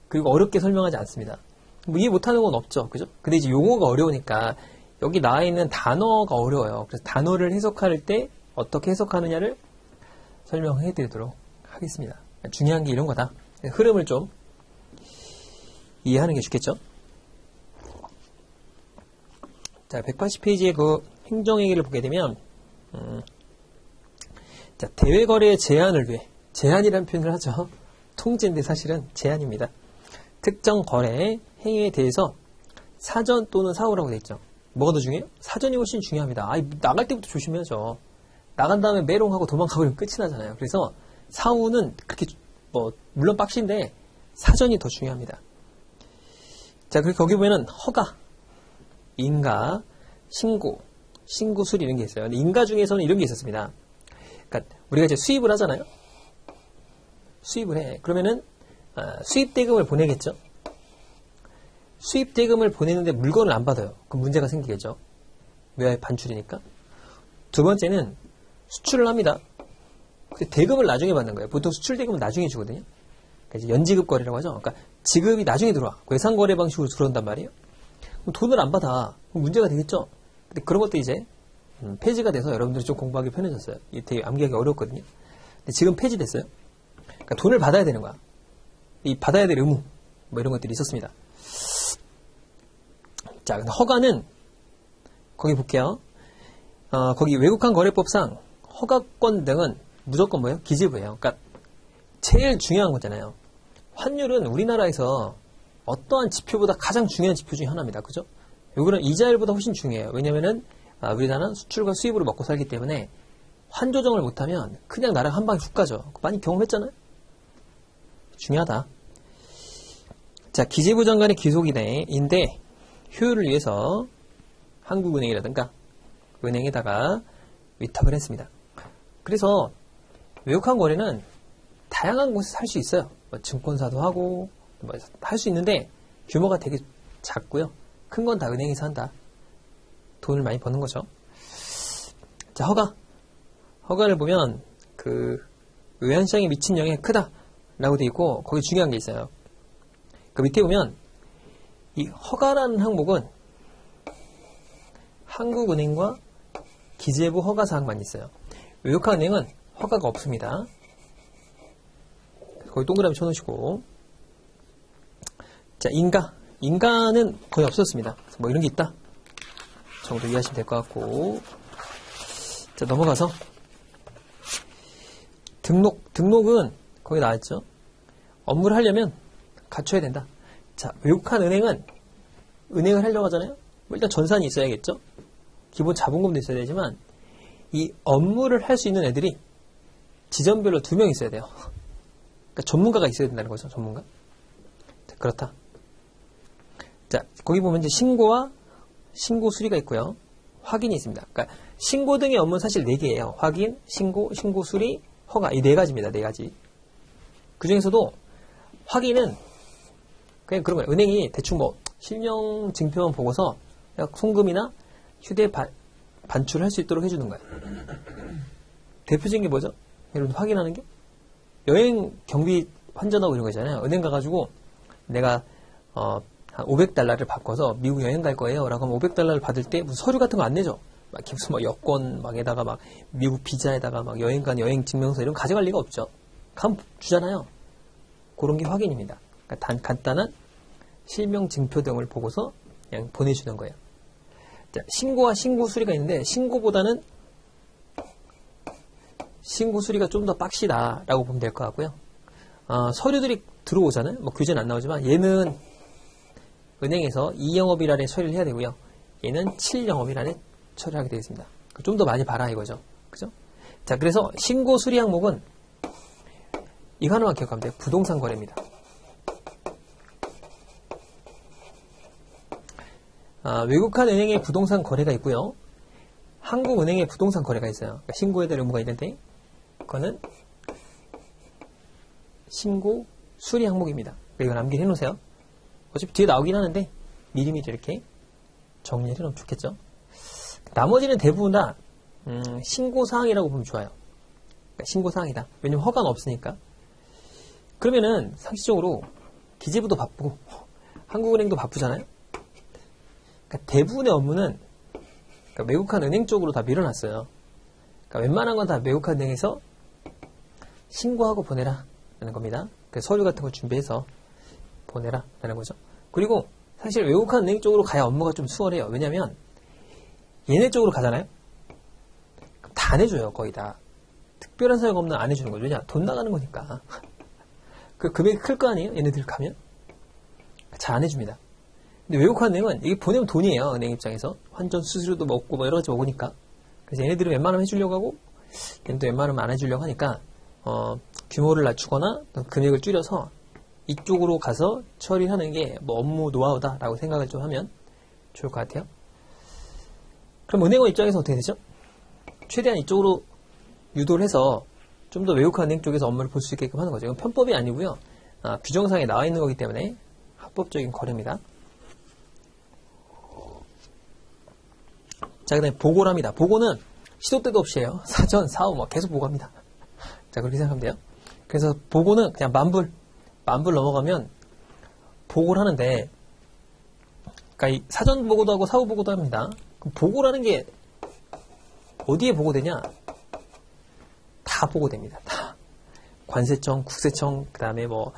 그리고 어렵게 설명하지 않습니다. 뭐 이해 못하는 건 없죠. 그죠? 근데 이제 용어가 어려우니까 여기 나와 있는 단어가 어려워요. 그래서 단어를 해석할 때 어떻게 해석하느냐를 설명해 드리도록 하겠습니다. 중요한 게 이런 거다. 흐름을 좀 이해하는 게 좋겠죠? 자, 180페이지의 그 행정행위를 보게 되면, 자, 대외거래 제한을 위해, 제한이라는 표현을 하죠. 통제인데 사실은 제한입니다. 특정 거래 행위에 대해서 사전 또는 사후라고 되어 있죠. 뭐가 더 중요해요? 사전이 훨씬 중요합니다. 나갈 때부터 조심해야죠. 나간 다음에 메롱하고 도망가고 이러면 끝이 나잖아요. 그래서 사후는 그렇게 물론 빡신데 사전이 더 중요합니다. 자, 그리고 거기 보면은 허가, 인가, 신고 수리 이런 게 있어요. 근데 인가 중에서는 이런 게 있었습니다. 그러니까 우리가 이제 수입을 하잖아요. 수입을 해. 그러면은 수입 대금을 보내겠죠. 수입 대금을 보내는데 물건을 안 받아요. 그럼 문제가 생기겠죠. 외화의 반출이니까. 두 번째는 수출을 합니다. 근데 대금을 나중에 받는 거예요. 보통 수출 대금은 나중에 주거든요. 그러니까 이제 연지급 거래라고 하죠. 그러니까 지급이 나중에 들어와. 외상 거래 방식으로 들어온단 말이에요. 그럼 돈을 안 받아. 그럼 문제가 되겠죠. 근데 그런 것도 이제 폐지가 돼서 여러분들이 좀 공부하기 편해졌어요. 이게 되게 암기하기 어렵거든요. 근데 지금 폐지됐어요. 그러니까 돈을 받아야 되는 거야. 이 받아야 될 의무 뭐 이런 것들이 있었습니다. 자, 근데 허가는 거기 볼게요. 거기 외국환 거래법상 허가권 등은 무조건 뭐예요? 기재부예요. 그러니까 제일 중요한 거잖아요. 환율은 우리나라에서 어떠한 지표보다 가장 중요한 지표 중에 하나입니다. 그죠? 요거는 이자율보다 훨씬 중요해요. 왜냐면은 우리나라는 수출과 수입으로 먹고 살기 때문에 환 조정을 못하면 그냥 나라가 한 방에 훅 가죠. 많이 경험했잖아요. 중요하다. 자, 기재부 장관의 기소인데 효율을 위해서 한국은행이라든가 은행에다가 위탁을 했습니다. 그래서 외국환 거래는 다양한 곳에서 할 수 있어요. 뭐 증권사도 하고 뭐 할 수 있는데 규모가 되게 작고요. 큰 건 다 은행에서 한다. 돈을 많이 버는 거죠. 자, 허가를 보면 그 외환시장에 미친 영향이 크다라고 돼 있고 거기 중요한 게 있어요. 그 밑에 보면 이 허가라는 항목은 한국은행과 기재부 허가 사항만 있어요. 외국환 은행은 허가가 없습니다. 거기 동그라미 쳐놓으시고. 자, 인가는 거의 없었습니다. 뭐 이런 게 있다 정도 이해하시면 될 것 같고. 자, 넘어가서 등록은 거기 나왔죠. 업무를 하려면 갖춰야 된다. 자, 외국환 은행은 은행을 하려고 하잖아요. 뭐 일단 전산이 있어야겠죠. 기본 자본금도 있어야 되지만 이 업무를 할 수 있는 애들이 지점별로 2명 있어야 돼요. 그러니까 전문가가 있어야 된다는 거죠. 전문가. 자, 그렇다. 자, 거기 보면 이제 신고와 신고 수리가 있고요. 확인이 있습니다. 그러니까 신고 등의 업무는 사실 4개예요. 확인, 신고 수리, 허가. 이 4가지입니다. 4가지. 그 중에서도 확인은 그냥 그런 거예요. 은행이 대충 뭐 실명 증표만 보고서 송금이나 휴대 반출할 수 있도록 해주는 거예요. 대표적인 게 뭐죠? 여러분 확인하는 게? 여행 경비 환전하고 이런 거 있잖아요. 은행 가가지고 내가 한 $500를 바꿔서 미국 여행 갈 거예요. 라고 하면 $500를 받을 때 무슨 서류 같은 거 안 내죠. 막 무슨 막 여권 막에다가 막 미국 비자에다가 막 여행 간 여행 증명서 이런 거 가져갈 리가 없죠. 감 주잖아요. 그런 게 확인입니다. 그러니까 간단한 실명 증표 등을 보고서 그냥 보내주는 거예요. 자, 신고와 신고 수리가 있는데 신고보다는 신고 수리가 좀 더 빡시다라고 보면 될 것 같고요. 서류들이 들어오잖아요. 뭐 규제는 안 나오지만 얘는 은행에서 2영업일 안에 처리를 해야 되고요. 얘는 7영업일 안에 처리하게 되겠습니다. 좀 더 많이 봐라 이거죠. 그죠? 자, 그래서 신고 수리 항목은 이거 하나만 기억하면 돼요. 부동산 거래입니다. 외국환 은행의 부동산 거래가 있고요. 한국은행의 부동산 거래가 있어요. 그러니까 신고해야 될 의무가 있는데 그거는 신고 수리 항목입니다. 이건 암기를 해놓으세요. 어차피 뒤에 나오긴 하는데 미리미리 이렇게 정리를 해놓으면 좋겠죠. 나머지는 대부분 다 신고사항이라고 보면 좋아요. 그러니까 신고사항이다. 왜냐면 허가는 없으니까. 그러면은 상식적으로 기재부도 바쁘고 한국은행도 바쁘잖아요. 그러니까 대부분의 업무는 그러니까 외국환 은행 쪽으로 다 밀어놨어요. 그러니까 웬만한 건 다 외국환 은행에서 신고하고 보내라 라는 겁니다. 그래서 서류 같은 걸 준비해서 보내라 라는 거죠. 그리고 사실 외국환 은행 쪽으로 가야 업무가 좀 수월해요. 왜냐면 얘네 쪽으로 가잖아요. 그럼 다 안 해줘요. 거의 다. 특별한 사유가 없는 안 해주는 거죠. 왜냐? 돈 나가는 거니까. 그 금액이 클 거 아니에요? 얘네들 가면? 잘 안 해줍니다. 근데 외국환 은행은 이게 보내면 돈이에요. 은행 입장에서. 환전 수수료도 먹고 뭐 여러 가지 먹으니까. 그래서 얘네들은 웬만하면 해주려고 하고 얘는 또 웬만하면 안 해주려고 하니까 규모를 낮추거나 금액을 줄여서 이쪽으로 가서 처리하는 게 뭐 업무 노하우다라고 생각을 좀 하면 좋을 것 같아요. 그럼 은행원 입장에서 어떻게 되죠? 최대한 이쪽으로 유도를 해서 좀 더 외국환 은행 쪽에서 업무를 볼 수 있게끔 하는 거죠. 이건 편법이 아니고요. 규정상에 나와 있는 거기 때문에 합법적인 거래입니다. 자, 그 다음에 보고를 합니다. 보고는 시도 때도 없이 해요. 사전, 사후 뭐 계속 보고합니다. 자, 그렇게 생각하면 돼요. 그래서 보고는 그냥 만불 넘어가면 보고를 하는데, 그러니까 이 사전 보고도 하고 사후 보고도 합니다. 그럼 보고라는 게 어디에 보고되냐? 다 보고됩니다. 다. 관세청, 국세청, 그 다음에 뭐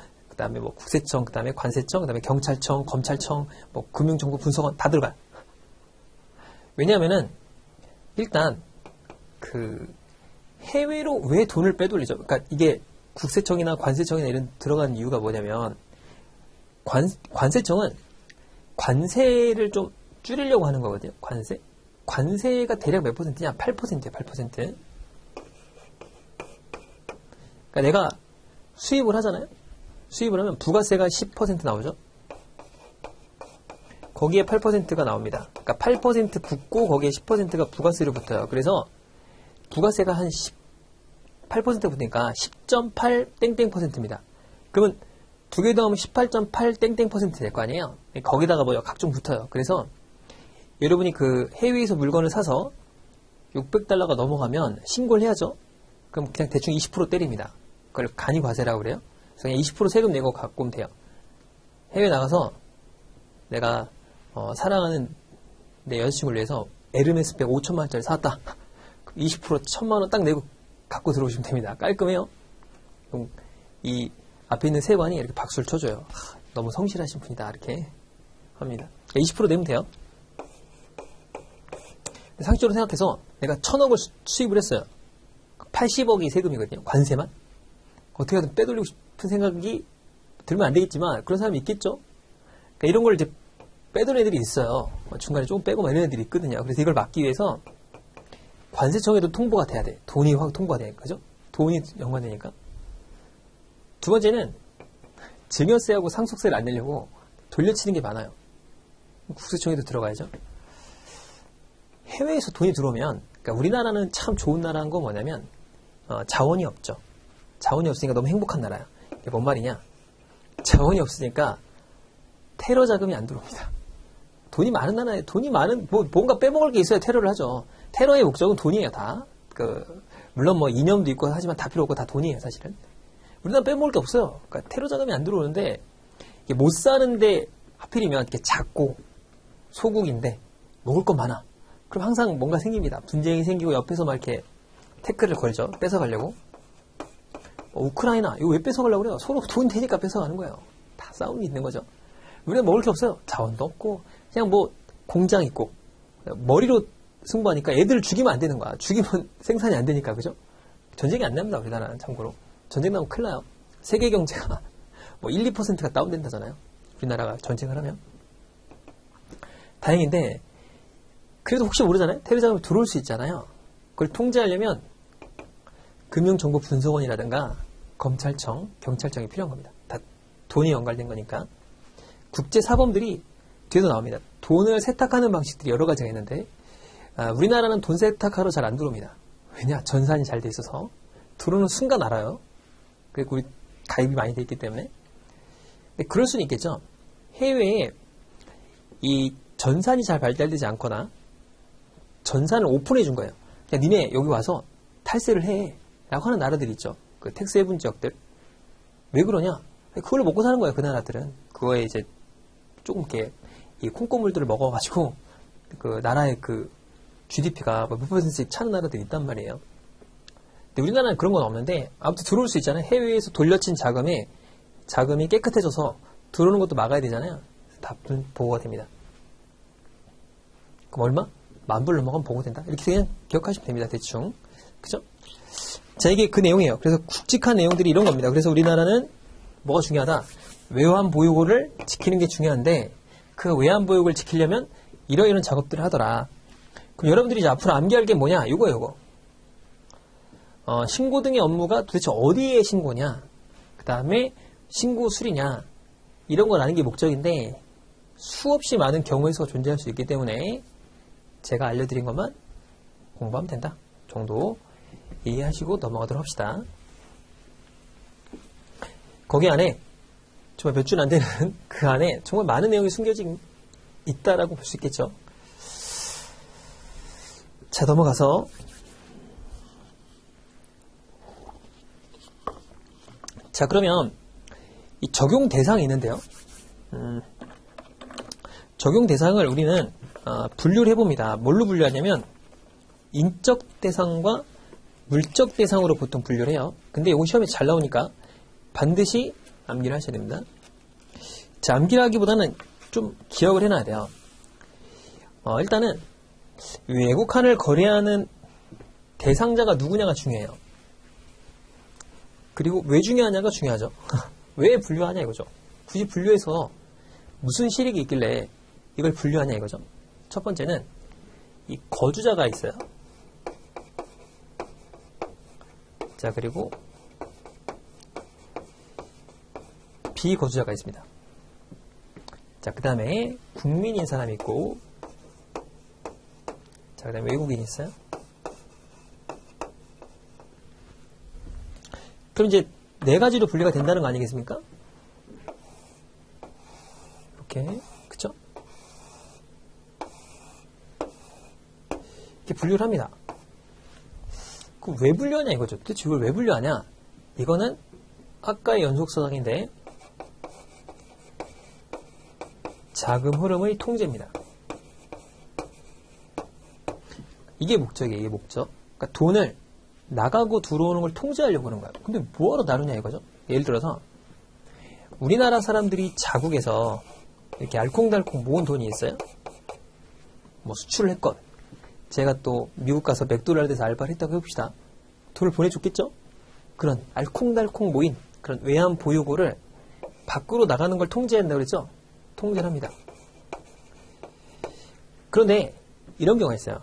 국세청, 그 다음에 관세청, 그 다음에 경찰청, 검찰청, 뭐 금융정보분석원 다 들어가요. 왜냐하면은 일단 그 해외로 왜 돈을 빼돌리죠? 그러니까 이게 국세청이나 관세청이나 이런 들어간 이유가 뭐냐면 관세청은 관세를 좀 줄이려고 하는 거거든요. 관세가 대략 몇 %냐? 8%예요. 8%. 그러니까 내가 수입을 하잖아요. 수입을 하면 부가세가 10% 나오죠. 거기에 8%가 나옵니다. 그러니까 8% 붙고 거기에 10%가 부가세로 붙어요. 그래서 부가세가 한 8% 붙으니까 10.8 땡땡%입니다. 그러면 두 개 더하면 18.8 땡땡% 될 거 아니에요. 거기다가 뭐 각종 붙어요. 그래서 여러분이 그 해외에서 물건을 사서 $600가 넘어가면 신고를 해야죠. 그럼 그냥 대충 20% 때립니다. 그걸 간이과세라고 그래요. 그래서 그냥 20% 세금 내고 갖고 오면 돼요. 해외 나가서 내가 사랑하는 내 여자친구를 위해서 에르메스 백 5천만 원짜리 사왔다. 20% 1,000만 원 딱 내고 갖고 들어오시면 됩니다. 깔끔해요. 그럼 이 앞에 있는 세관이 이렇게 박수를 쳐줘요. 너무 성실하신 분이다. 이렇게 합니다. 20% 내면 돼요. 상식적으로 생각해서 내가 1,000억을 수입을 했어요. 80억이 세금이거든요. 관세만. 어떻게 하든 빼돌리고 싶은 생각이 들면 안 되겠지만 그런 사람이 있겠죠. 그러니까 이런 걸 이제 빼돌리는 애들이 있어요. 중간에 조금 빼고 이런 애들이 있거든요. 그래서 이걸 막기 위해서 관세청에도 통보가 돼야 돼. 돈이 확 통보가 되니까. 그죠? 돈이 연관되니까. 두 번째는 증여세하고 상속세를 안 내려고 돌려치는 게 많아요. 국세청에도 들어가야죠. 해외에서 돈이 들어오면, 그러니까 우리나라는 참 좋은 나라인 건 뭐냐면 자원이 없죠. 자원이 없으니까 너무 행복한 나라야. 이게 뭔 말이냐? 자원이 없으니까 테러 자금이 안 들어옵니다. 돈이 많은 나라에 돈이 많은 뭔가 빼먹을 게 있어야 테러를 하죠. 테러의 목적은 돈이에요, 다. 물론 뭐 이념도 있고 하지만 다 필요 없고 다 돈이에요, 사실은. 우리나라 빼먹을 게 없어요. 그러니까 테러 자금이 안 들어오는데 이게 못 사는데 하필이면 이렇게 작고 소국인데 먹을 건 많아. 그럼 항상 뭔가 생깁니다. 분쟁이 생기고 옆에서 막 이렇게 태클을 걸죠. 뺏어가려고. 우크라이나 이거 왜 뺏어가려고 그래요? 서로 돈 되니까 뺏어가는 거예요. 다 싸움이 있는 거죠. 우리는 먹을 게 없어요. 자원도 없고 그냥 뭐 공장 있고 머리로 승부하니까 애들을 죽이면 안 되는 거야. 죽이면 생산이 안 되니까. 그죠? 전쟁이 안 납니다. 우리나라는 참고로. 전쟁 나면 큰일 나요. 세계 경제가 뭐 1, 2%가 다운된다잖아요. 우리나라가 전쟁을 하면. 다행인데 그래도 혹시 모르잖아요. 테러 자금이 들어올 수 있잖아요. 그걸 통제하려면 금융정보분석원이라든가 검찰청, 경찰청이 필요한 겁니다. 다 돈이 연관된 거니까. 국제사범들이 뒤에서 나옵니다. 돈을 세탁하는 방식들이 여러 가지가 있는데 우리나라는 돈 세탁하러 잘 안 들어옵니다. 왜냐? 전산이 잘 돼 있어서 들어오는 순간 알아요. 그리고 우리 가입이 많이 돼 있기 때문에. 근데 그럴 수는 있겠죠. 해외에 이 전산이 잘 발달되지 않거나 전산을 오픈해 준 거예요. 그냥 니네 여기 와서 탈세를 해 라고 하는 나라들이 있죠. 그 텍스 해븐 지역들. 왜 그러냐? 그걸로 먹고 사는 거예요. 그 나라들은. 그거에 이제 조금 이렇게 이 콩고물들을 먹어가지고 그 나라의 그 GDP가 몇 %씩 차는 나라들이 있단 말이에요. 근데 우리나라는 그런 건 없는데 아무튼 들어올 수 있잖아요. 해외에서 돌려친 자금이 깨끗해져서 들어오는 것도 막아야 되잖아요. 다 보고가 됩니다. 그럼 얼마? 10,000불 넘어가면 보고된다. 이렇게 그냥 기억하시면 됩니다. 대충. 그죠? 자, 이게 그 내용이에요. 그래서 굵직한 내용들이 이런 겁니다. 그래서 우리나라는 뭐가 중요하다? 외환 보유고를 지키는 게 중요한데 그 외환 보유고를 지키려면 이러이러한 작업들을 하더라. 그럼 여러분들이 이제 앞으로 암기할 게 뭐냐? 요거. 신고 등의 업무가 도대체 어디에 신고냐? 그 다음에 신고 수리냐? 이런 걸 아는 게 목적인데 수없이 많은 경우에서 존재할 수 있기 때문에 제가 알려드린 것만 공부하면 된다 정도 이해하시고 넘어가도록 합시다. 거기 안에 정말 몇 줄 안 되는 그 안에 정말 많은 내용이 숨겨져 있다라고 볼 수 있겠죠. 자, 넘어가서 자, 그러면 이 적용 대상이 있는데요. 적용 대상을 우리는 분류를 해봅니다. 뭘로 분류하냐면 인적 대상과 물적 대상으로 보통 분류를 해요. 근데 이거 시험에 잘 나오니까 반드시 암기를 하셔야 됩니다. 자, 암기를 하기보다는 좀 기억을 해놔야 돼요. 일단은 외국환을 거래하는 대상자가 누구냐가 중요해요. 그리고 왜 중요하냐가 중요하죠. 왜 분류하냐 이거죠. 굳이 분류해서 무슨 실익이 있길래 이걸 분류하냐 이거죠. 첫 번째는 이 거주자가 있어요. 자, 그리고 비거주자가 있습니다. 자, 그 다음에 국민인 사람이 있고, 자, 그 다음에 외국인이 있어요. 그럼 이제 네 가지로 분류가 된다는 거 아니겠습니까? 이렇게, 그쵸? 이렇게 분류를 합니다. 그럼 왜 분류하냐 이거죠. 도대체 이걸 왜 분류하냐? 이거는 아까의 연속사상인데 자금 흐름의 통제입니다. 이게 목적이에요. 이게 목적. 그러니까 돈을 나가고 들어오는 걸 통제하려고 하는 거예요. 근데 뭐하러 다루냐 이거죠. 예를 들어서 우리나라 사람들이 자국에서 이렇게 알콩달콩 모은 돈이 있어요. 뭐 수출을 했건 제가 또 미국 가서 맥도날드에서 알바를 했다고 해봅시다. 돈을 보내줬겠죠? 그런 알콩달콩 모인 그런 외환 보유고를 밖으로 나가는 걸 통제한다고 그랬죠? 통제를 합니다. 그런데 이런 경우가 있어요.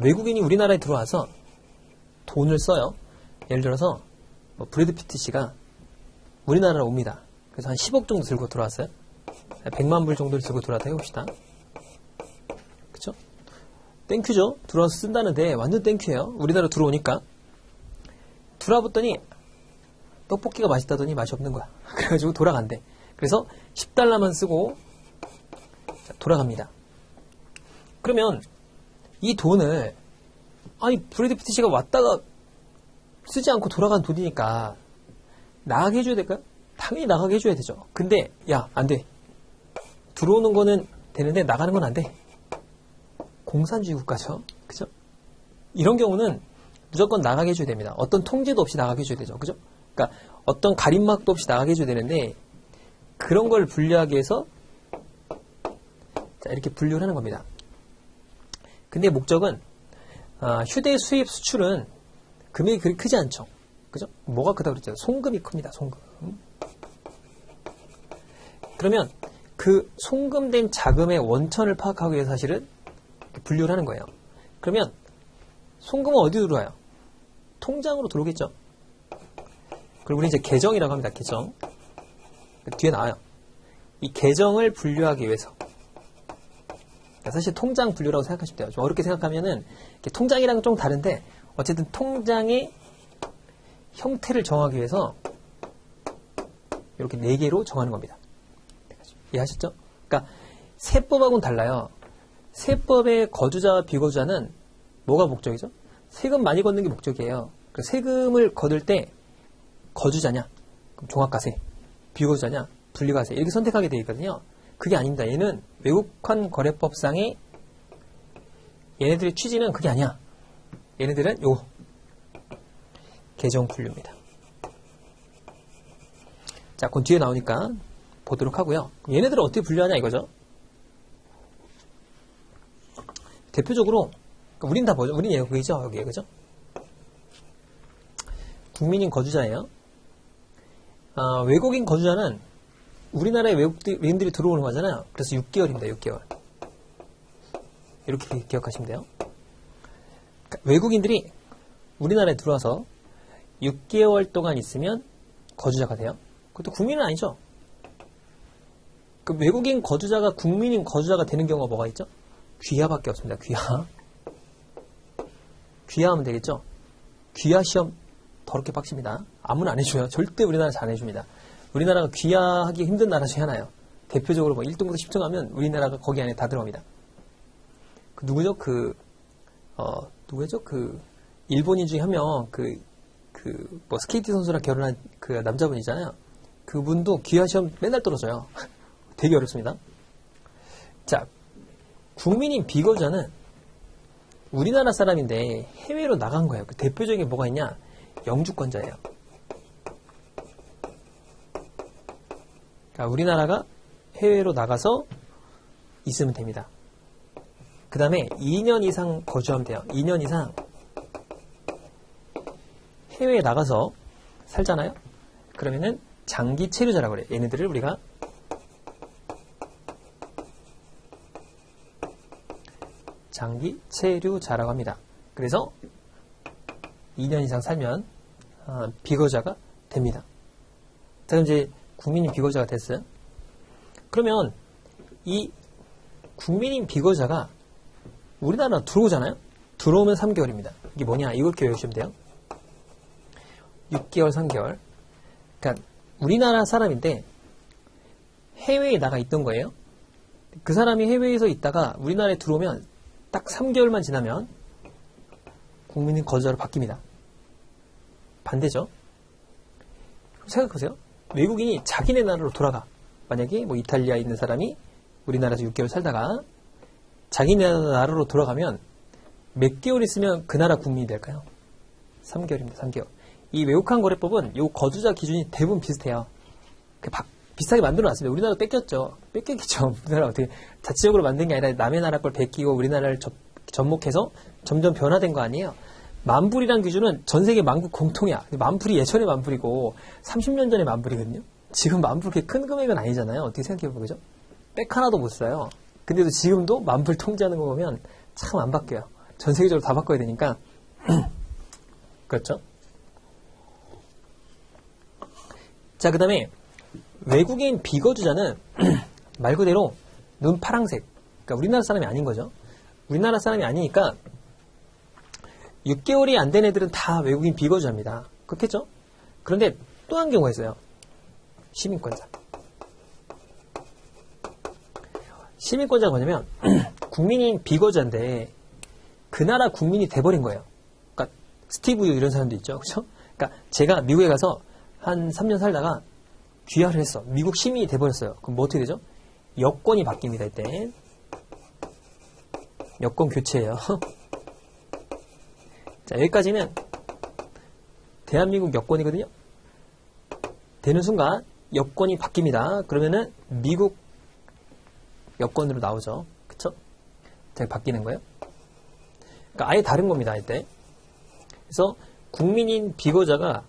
외국인이 우리나라에 들어와서 돈을 써요. 예를 들어서 뭐 브래드 피트 씨가 우리나라로 옵니다. 그래서 한 10억 정도 들고 들어왔어요. 100만 불 정도를 들고 들어왔다 해봅시다. 그쵸? 땡큐죠? 들어와서 쓴다는데 완전 땡큐예요. 우리나라 들어오니까. 들어와봤더니 떡볶이가 맛있다더니 맛이 없는 거야. 그래가지고 돌아간대. 그래서 10달러만 쓰고 돌아갑니다. 그러면 이 돈을 아니 브래드 피트 씨가 왔다가 쓰지 않고 돌아간 돈이니까 나가게 해줘야 될까요? 당연히 나가게 해줘야 되죠. 근데 야, 안 돼. 들어오는 거는 되는데 나가는 건 안 돼. 공산주의 국가죠. 그죠? 이런 경우는 무조건 나가게 해줘야 됩니다. 어떤 통제도 없이 나가게 해줘야 되죠. 그죠? 그러니까 어떤 가림막도 없이 나가게 해줘야 되는데 그런 걸 분류하기 위해서 자, 이렇게 분류를 하는 겁니다. 근데 목적은 휴대 수입 수출은 금액이 그리 크지 않죠. 그죠? 뭐가 크다고 그랬죠? 송금이 큽니다. 송금. 그러면 그 송금된 자금의 원천을 파악하기 위해서 사실은 분류를 하는 거예요. 그러면 송금은 어디로 들어와요? 통장으로 들어오겠죠. 그리고 우리 이제 계정이라고 합니다. 계정. 뒤에 나와요. 이 계정을 분류하기 위해서. 사실 통장 분류라고 생각하시면 돼요. 좀 어렵게 생각하면은 통장이랑 좀 다른데 어쨌든 통장의 형태를 정하기 위해서 이렇게 4개로 정하는 겁니다. 이해하셨죠? 그러니까 세법하고는 달라요. 세법의 거주자와 비거주자는 뭐가 목적이죠? 세금 많이 걷는 게 목적이에요. 세금을 거둘 때 거주자냐, 종합과세, 비거주자냐, 분리과세 이렇게 선택하게 되어 있거든요. 그게 아닙니다. 얘는 외국환 거래법상의 얘네들의 취지는 그게 아니야. 얘네들은 요 계정 분류입니다. 자, 그건 뒤에 나오니까 보도록 하고요. 얘네들을 어떻게 분류하냐 이거죠. 대표적으로 우린 다 뭐죠? 우린 여기죠. 여기에 그죠? 국민인 거주자예요. 외국인 거주자는 우리나라에 외국인들이 들어오는 거잖아요. 그래서 6개월입니다. 6개월. 이렇게 기억하시면 돼요. 그러니까 외국인들이 우리나라에 들어와서 6개월 동안 있으면 거주자가 돼요. 그것도 국민은 아니죠. 그 외국인 거주자가 국민인 거주자가 되는 경우가 뭐가 있죠? 귀하밖에 없습니다. 귀하. 귀하하면 되겠죠? 귀하 시험 더럽게 빡칩니다. 아무나 안 해줘요. 절대 우리나라에서 안 해줍니다. 우리나라가 귀하하기 힘든 나라 중에 하나예요. 대표적으로 뭐 1등부터 10등 하면 우리나라가 거기 안에 다 들어갑니다. 그 누구죠? 누구였죠? 일본인 중에 한 명, 뭐, 스케이트 선수랑 결혼한 그 남자분이잖아요. 그분도 귀화 시험 맨날 떨어져요. 되게 어렵습니다. 자, 국민인 비거주자는 우리나라 사람인데 해외로 나간 거예요. 그 대표적인 게 뭐가 있냐? 영주권자예요. 그러니까 우리나라가 해외로 나가서 있으면 됩니다. 그 다음에 2년 이상 거주하면 돼요. 2년 이상 해외에 나가서 살잖아요. 그러면은 장기 체류자라고 그래요. 얘네들을 우리가 장기 체류자라고 합니다. 그래서 2년 이상 살면 비거주자가 됩니다. 자, 그럼 이제 국민인 비거주자가 됐어요. 그러면 이 국민인 비거주자가 우리나라 들어오잖아요. 들어오면 3개월입니다. 이게 뭐냐? 이렇게 외우시면 돼요. 6개월, 3개월. 그러니까 우리나라 사람인데 해외에 나가 있던 거예요. 그 사람이 해외에서 있다가 우리나라에 들어오면 딱 3개월만 지나면 국민인 거주자로 바뀝니다. 반대죠. 생각하세요. 외국인이 자기네 나라로 돌아가. 만약에 뭐 이탈리아에 있는 사람이 우리나라에서 6개월 살다가 자기네 나라로 돌아가면 몇 개월 있으면 그 나라 국민이 될까요? 3개월입니다. 3개월. 이 외국한 거래법은 요 거주자 기준이 대부분 비슷해요. 비슷하게 만들어놨습니다. 우리나라도 뺏겼죠. 뺏겼겠죠. 우리나라 어떻게 자체적으로 만든 게 아니라 남의 나라 걸 베끼고 우리나라를 접목해서 점점 변화된 거 아니에요. 만불이란 기준은 전 세계 만국 공통이야. 만불이 예전에 만불이고 30년 전에 만불이거든요. 지금 만불 그렇게 큰 금액은 아니잖아요. 어떻게 생각해보면 그죠? 백 하나도 못 써요. 근데도 지금도 만불 통제하는 거 보면 참 안 바뀌어요. 전 세계적으로 다 바꿔야 되니까. 그렇죠? 자, 그 다음에 외국인 비거주자는 말 그대로 눈 파랑색. 그러니까 우리나라 사람이 아닌 거죠. 우리나라 사람이 아니니까 6개월이 안 된 애들은 다 외국인 비거주자입니다. 그렇겠죠? 그런데 또 한 경우가 있어요. 시민권자. 시민권자가 뭐냐면 국민인 비거주자인데 그 나라 국민이 돼버린 거예요. 그러니까 스티브 유 이런 사람도 있죠. 그렇죠? 그러니까 제가 미국에 가서 한 3년 살다가 귀화를 했어. 미국 시민이 돼버렸어요. 그럼 뭐 어떻게 되죠? 여권이 바뀝니다. 이때 여권 교체예요. 자, 여기까지는 대한민국 여권이거든요. 되는 순간 여권이 바뀝니다. 그러면은 미국 여권으로 나오죠. 그쵸? 자, 바뀌는 거예요. 그러니까 아예 다른 겁니다. 이때. 그래서 국민인 비거주자가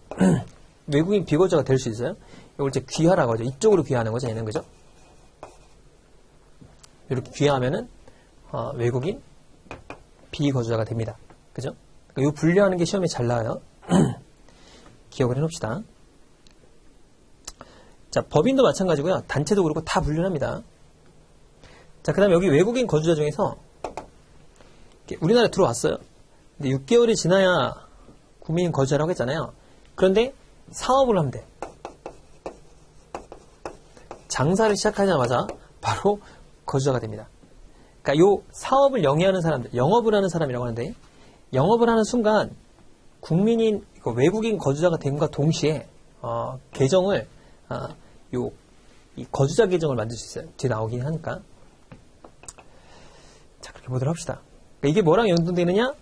외국인 비거주자가 될 수 있어요. 이걸 이제 귀화라고 하죠. 이쪽으로 귀화하는 거죠. 얘는 그죠? 이렇게 귀화하면은 외국인 비거주자가 됩니다. 그죠? 그러니까 이 분류하는 게 시험에 잘 나와요. 기억을 해놓읍시다. 자, 법인도 마찬가지고요. 단체도 그렇고 다 분류합니다. 자, 그 다음에 여기 외국인 거주자 중에서 우리나라에 들어왔어요. 근데 6개월이 지나야 국민 거주자라고 했잖아요. 그런데 사업을 하면 돼. 장사를 시작하자마자 바로 거주자가 됩니다. 그러니까 요 사업을 영위하는 사람들, 영업을 하는 사람이라고 하는데 영업을 하는 순간 국민인 외국인 거주자가 됨과 동시에 계정을 이 거주자 계정을 만들 수 있어요. 뒤에 나오긴 하니까. 자, 그렇게 보도록 합시다. 그러니까 이게 뭐랑 연동되느냐?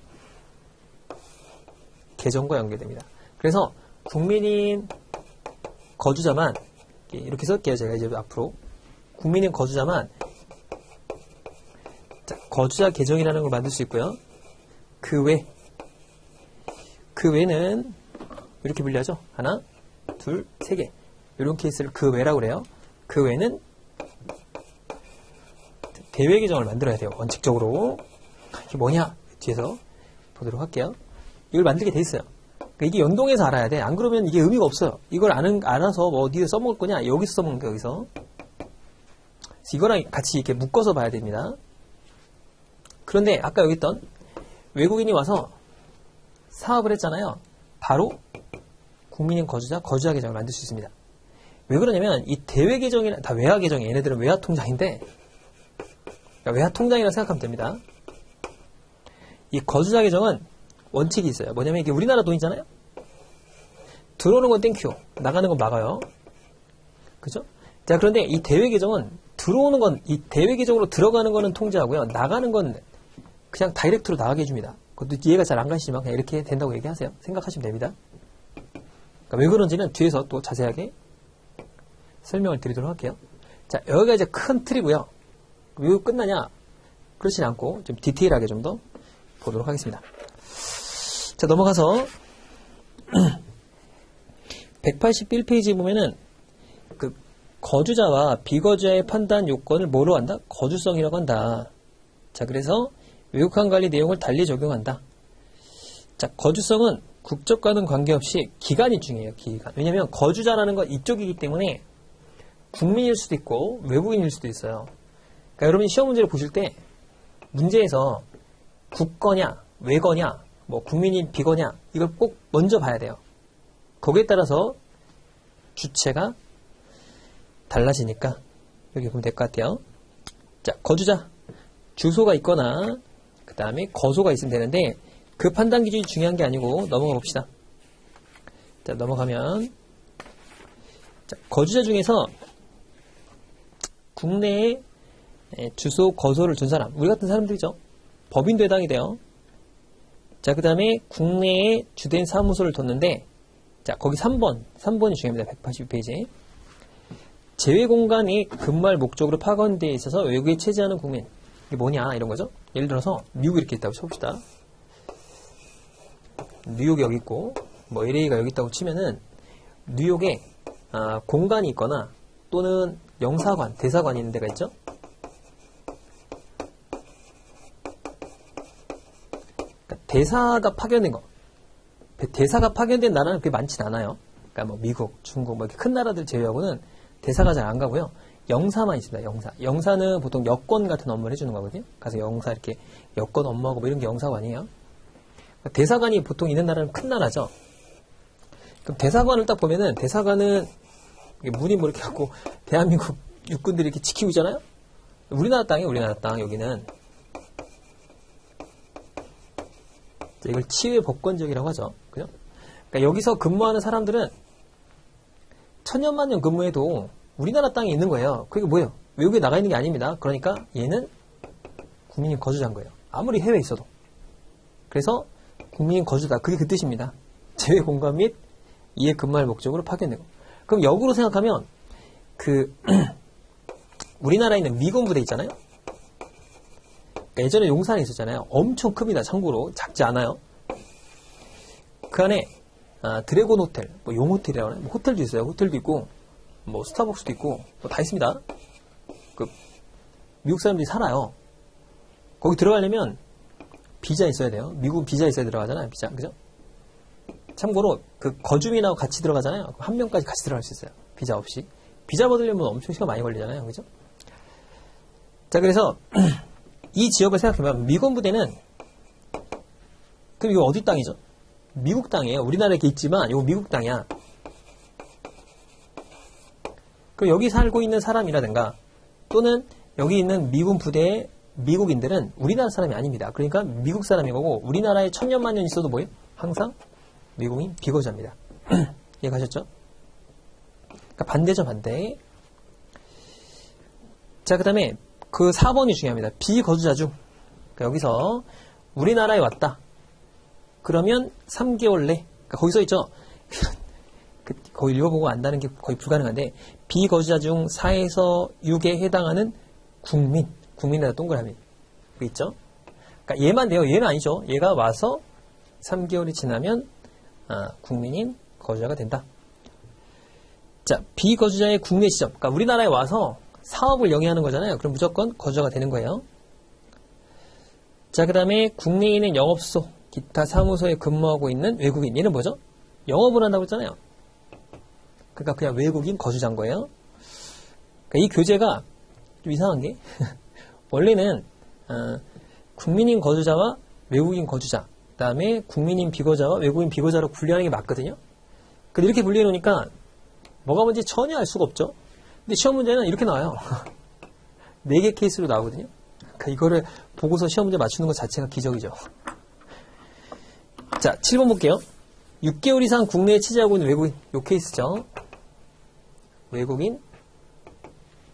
계정과 연결됩니다. 그래서 국민인 거주자만 이렇게 쓸게요. 제가 이제 앞으로 국민인 거주자만 자, 거주자 계정이라는 걸 만들 수 있고요. 그 외는 이렇게 분류하죠. 하나, 둘, 세 개. 이런 케이스를 그 외라고 그래요. 그 외는 대외 계정을 만들어야 돼요. 원칙적으로. 이게 뭐냐? 뒤에서 보도록 할게요. 이걸 만들게 돼 있어요. 그러니까 이게 연동해서 알아야 돼. 안 그러면 이게 의미가 없어요. 이걸 알아서 뭐 어디에 써먹을 거냐? 여기서 써먹는 거야, 여기서. 그래서 이거랑 같이 이렇게 묶어서 봐야 됩니다. 그런데 아까 여기 있던 외국인이 와서 사업을 했잖아요. 바로 국민인 거주자 계정을 만들 수 있습니다. 왜 그러냐면 이 대외 계정이나 다 외화 계정이 얘네들은 외화 통장인데 그러니까 외화 통장이라고 생각하면 됩니다. 이 거주자 계정은 원칙이 있어요. 뭐냐면 이게 우리나라 돈이잖아요. 들어오는 건 땡큐, 나가는 건 막아요. 그죠? 자, 그런데 이 대외 계정은 들어오는 건, 이 대외 계정으로 들어가는 거는 통제하고요. 나가는 건 그냥 다이렉트로 나가게 해줍니다. 그것도 이해가 잘 안 가시지만 그냥 이렇게 된다고 얘기하세요. 생각하시면 됩니다. 그러니까 왜 그런지는 뒤에서 또 자세하게 설명을 드리도록 할게요. 자, 여기가 이제 큰 틀이고요. 왜 끝나냐? 그렇진 않고 좀 디테일하게 좀 더 보도록 하겠습니다. 자, 넘어가서 181페이지 보면은 그 거주자와 비거주자의 판단 요건을 뭐로 한다? 거주성이라고 한다. 자, 그래서 외국환 관리 내용을 달리 적용한다. 자, 거주성은 국적과는 관계없이 기간이 중요해요. 기간. 왜냐면 거주자라는 건 이쪽이기 때문에 국민일 수도 있고 외국인일 수도 있어요. 그러니까 여러분이 시험 문제를 보실 때 문제에서 국거냐 외거냐 뭐 국민인 비거냐 이걸 꼭 먼저 봐야 돼요. 거기에 따라서 주체가 달라지니까 여기 보면 될 것 같아요. 자, 거주자 주소가 있거나 그 다음에 거소가 있으면 되는데 그 판단 기준이 중요한 게 아니고 넘어가 봅시다. 자, 넘어가면 자, 거주자 중에서 국내에 주소, 거소를 둔 사람 우리 같은 사람들이죠. 법인도 해당이 돼요. 자, 그 다음에 국내에 주된 사무소를 뒀는데 자, 거기 3번이 중요합니다. 182페이지. 제외공간이 근무할 목적으로 파견되어 있어서 외국에 체제하는 국민. 이게 뭐냐 이런 거죠. 예를 들어서 미국이 이렇게 있다고 쳐봅시다. 뉴욕이 여기 있고 뭐 LA가 여기 있다고 치면은 뉴욕에 공간이 있거나 또는 영사관, 대사관이 있는 데가 있죠. 그러니까 대사가 파견된 거. 대사가 파견된 나라는 그렇게 많진 않아요. 그러니까 뭐 미국, 중국 뭐 이렇게 큰 나라들 제외하고는 대사가 잘 안 가고요. 영사만 있습니다. 영사. 영사는 보통 여권 같은 업무를 해주는 거거든요. 가서 영사 이렇게 여권 업무하고 뭐 이런 게 영사관이에요. 대사관이 보통 있는 나라는 큰 나라죠. 그럼 대사관을 딱 보면은 대사관은 문이 뭐 이렇게 하고 대한민국 육군들이 이렇게 지키고 있잖아요. 우리나라 땅이에요. 우리나라 땅 여기는. 이걸 치외 법권지역이라고 하죠. 그죠? 그러니까 여기서 근무하는 사람들은 천년만년 근무해도 우리나라 땅에 있는 거예요. 그게 뭐예요? 외국에 나가 있는 게 아닙니다. 그러니까 얘는 국민인 거주자인 거예요. 아무리 해외에 있어도. 그래서 국민인 거주자. 그게 그 뜻입니다. 제외 공간 및 이에 근무할 목적으로 파견되고. 그럼 역으로 생각하면 우리나라에 있는 미군 부대 있잖아요. 그러니까 예전에 용산에 있었잖아요. 엄청 큽니다. 참고로 작지 않아요. 그 안에 드래곤 호텔, 뭐 용 호텔이라고 하나요? 뭐 호텔도 있어요. 호텔도 있고, 뭐 스타벅스도 있고, 뭐 다 있습니다. 미국 사람들이 살아요. 거기 들어가려면 비자 있어야 돼요. 미국 비자 있어야 들어가잖아요. 비자, 그죠? 참고로 거주민하고 같이 들어가잖아요. 한 명까지 같이 들어갈 수 있어요. 비자 없이. 비자 받으려면 엄청 시간 많이 걸리잖아요. 그죠? 자, 그래서 이 지역을 생각해보면 미군 부대는 그럼 이거 어디 땅이죠? 미국 땅이에요. 우리나라에 이렇게 있지만 이거 미국 땅이야. 그럼 여기 살고 있는 사람이라든가 또는 여기 있는 미군 부대의 미국인들은 우리나라 사람이 아닙니다. 그러니까 미국 사람인 거고 우리나라에 천년만년 있어도 뭐예요? 항상 미국인 비거주자입니다. 이해가셨죠? 그러니까 반대죠, 반대. 자, 그 다음에 그 4번이 중요합니다. 비거주자 중. 그러니까 여기서 우리나라에 왔다. 그러면 3개월 내. 그러니까 거기 써있죠? 거기 읽어보고 안다는 게 거의 불가능한데 비거주자 중 4에서 6에 해당하는 국민에다 동그라미. 그 있죠? 그러니까 얘만 돼요. 얘는 아니죠. 얘가 와서 3개월이 지나면 국민인 거주자가 된다. 자, 비거주자의 국내 시점. 그러니까 우리나라에 와서 사업을 영위하는 거잖아요. 그럼 무조건 거주자가 되는 거예요. 자, 그 다음에 국내인은 영업소, 기타 사무소에 근무하고 있는 외국인. 얘는 뭐죠? 영업을 한다고 했잖아요. 그러니까 그냥 외국인 거주자인 거예요. 그러니까 이 교재가 좀 이상한 게 원래는 국민인 거주자와 외국인 거주자, 그 다음에 국민인 비거주자와 외국인 비거주자로 분류하는 게 맞거든요. 근데 이렇게 분류해 놓으니까 뭐가 뭔지 전혀 알 수가 없죠. 근데 시험 문제는 이렇게 나와요. 4개 케이스로 나오거든요. 그러니까 이거를 보고서 시험 문제 맞추는 것 자체가 기적이죠. 자, 7번 볼게요. 6개월 이상 국내에 체류하고 있는 외국인. 요 케이스죠. 외국인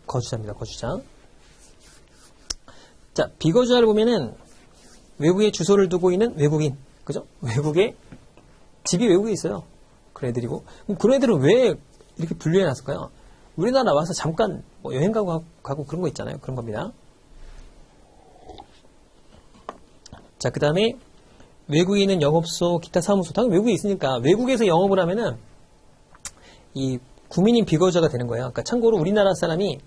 거주자입니다. 거주자. 자, 비거주자를 보면은 외국에 주소를 두고 있는 외국인. 그죠? 외국에 집이 외국에 있어요. 그런 애들이고. 그럼 그런 애들은 왜 이렇게 분류해 놨을까요? 우리나라 와서 잠깐 뭐 여행 가고 그런 거 있잖아요. 그런 겁니다. 자, 그 다음에 외국인은 영업소, 기타 사무소. 당연히 외국에 있으니까 외국에서 영업을 하면은 이 국민인 비거주자가 되는 거예요. 그러니까 참고로 우리나라 사람이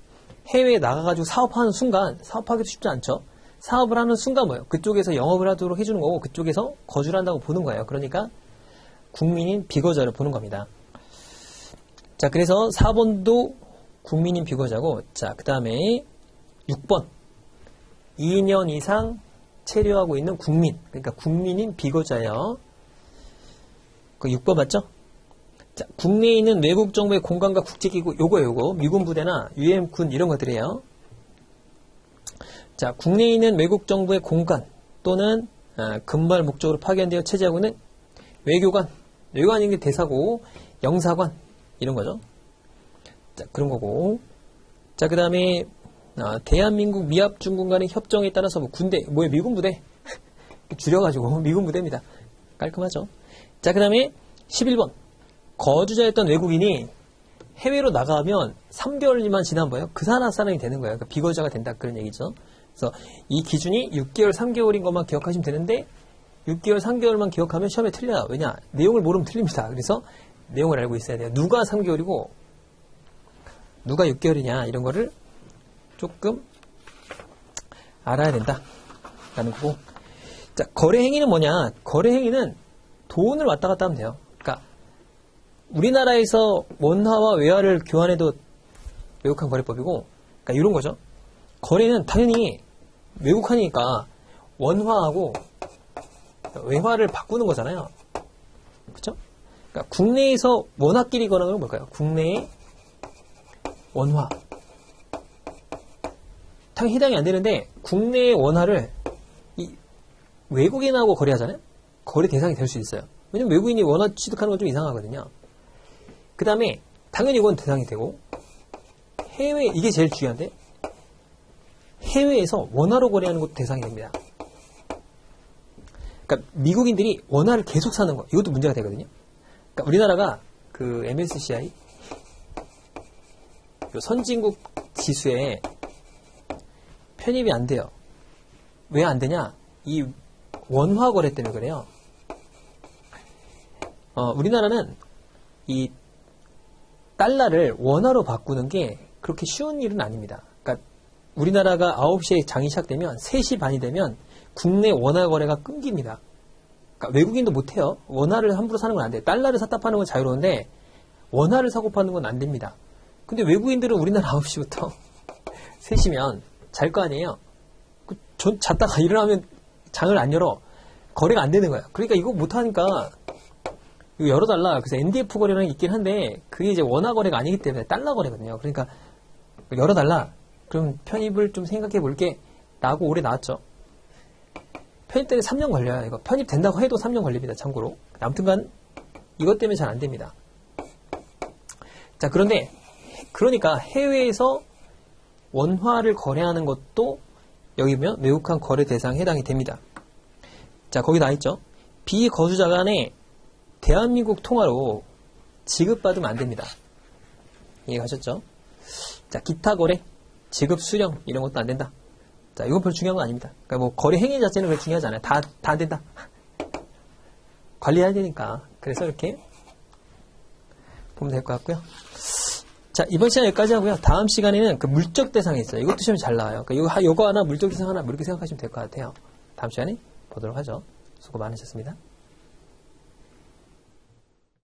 해외에 나가가지고 사업하는 순간, 사업하기도 쉽지 않죠. 사업을 하는 순간 뭐예요? 그쪽에서 영업을 하도록 해주는 거고 그쪽에서 거주를 한다고 보는 거예요. 그러니까 국민인 비거주자를 보는 겁니다. 자, 그래서 4번도 국민인 비거주자고, 자, 그 다음에 6번 2년 이상 체류하고 있는 국민, 그러니까 국민인 비거주자예요. 그 6번 맞죠? 자, 국내에 있는 외국 정부의 공간과 국제기구, 요거 미군 부대나 UM군 이런 것들이에요. 자, 국내에 있는 외국 정부의 공간 또는 근무할 목적으로 파견되어 체제하고 있는 외교관, 외교관인 게 대사고 영사관 이런 거죠. 자, 그런 거고. 자, 그 다음에 대한민국 미합 중군 간의 협정에 따라서 뭐 군대, 뭐예요? 미군 부대 줄여가지고 미군 부대입니다. 깔끔하죠. 자, 그 다음에 11번 거주자였던 외국인이 해외로 나가면 3개월만 지난 거예요. 그 사람이 되는 거예요. 그러니까 비거주자가 된다 그런 얘기죠. 그래서 이 기준이 6개월, 3개월인 것만 기억하시면 되는데 6개월, 3개월만 기억하면 시험에 틀려요. 왜냐? 내용을 모르면 틀립니다. 그래서 내용을 알고 있어야 돼요. 누가 3개월이고 누가 6개월이냐 이런 거를 조금 알아야 된다라는 거고. 자, 거래 행위는 뭐냐? 거래 행위는 돈을 왔다 갔다 하면 돼요. 그러니까 우리나라에서 원화와 외화를 교환해도 외국환 거래법이고, 그러니까 이런 거죠. 거래는 당연히 외국환이니까 원화하고 외화를 바꾸는 거잖아요. 그렇죠? 그러니까 국내에서 원화끼리 거래하는 건 뭘까요? 국내의 원화. 당연히 해당이 안 되는데 국내의 원화를 이 외국인하고 거래하잖아요. 거래 대상이 될 수 있어요. 왜냐면 외국인이 원화 취득하는 건 좀 이상하거든요. 그 다음에 당연히 이건 대상이 되고, 해외, 이게 제일 중요한데 해외에서 원화로 거래하는 것도 대상이 됩니다. 그러니까 미국인들이 원화를 계속 사는 거, 이것도 문제가 되거든요. 그러니까 우리나라가 그 MSCI 선진국 지수에 편입이 안 돼요. 왜 안 되냐? 이 원화 거래 때문에 그래요. 우리나라는 이 달러를 원화로 바꾸는 게 그렇게 쉬운 일은 아닙니다. 그러니까 우리나라가 9시에 장이 시작되면 3시 반이 되면 국내 원화 거래가 끊깁니다. 그러니까 외국인도 못해요. 원화를 함부로 사는 건 안 돼요. 달러를 샀다 파는 건 자유로운데 원화를 사고 파는 건 안 됩니다. 근데 외국인들은 우리나라 9시부터 3시면 잘 거 아니에요. 잤다가 일어나면 장을 안 열어. 거래가 안 되는 거야. 그러니까 이거 못하니까 이거 열어달라. 그래서 NDF 거래라는 게 있긴 한데 그게 이제 원화 거래가 아니기 때문에 달러 거래거든요. 그러니까 열어달라. 그럼 편입을 좀 생각해 볼게. 라고 올해 나왔죠. 편입 때문에 3년 걸려요. 이거 편입된다고 해도 3년 걸립니다. 참고로. 아무튼간 이것 때문에 잘 안 됩니다. 자, 그런데 그러니까 해외에서 원화를 거래하는 것도 여기 보면 외국환 거래 대상에 해당이 됩니다. 자, 거기 나와있죠. 비거주자 간에 대한민국 통화로 지급받으면 안 됩니다. 이해가셨죠? 자, 기타 거래, 지급 수령 이런 것도 안 된다. 자, 이건 별로 중요한 건 아닙니다. 그러니까 뭐 거래 행위 자체는 그렇게 중요하지 않아요. 다 안 된다. 관리해야 되니까. 그래서 이렇게 보면 될 것 같고요. 자, 이번 시간 여기까지 하고요. 다음 시간에는 그 물적 대상이 있어요. 이것도 시험이 잘 나와요. 그러니까 이거 하나, 물적 대상 하나, 뭐 이렇게 생각하시면 될 것 같아요. 다음 시간에 보도록 하죠. 수고 많으셨습니다.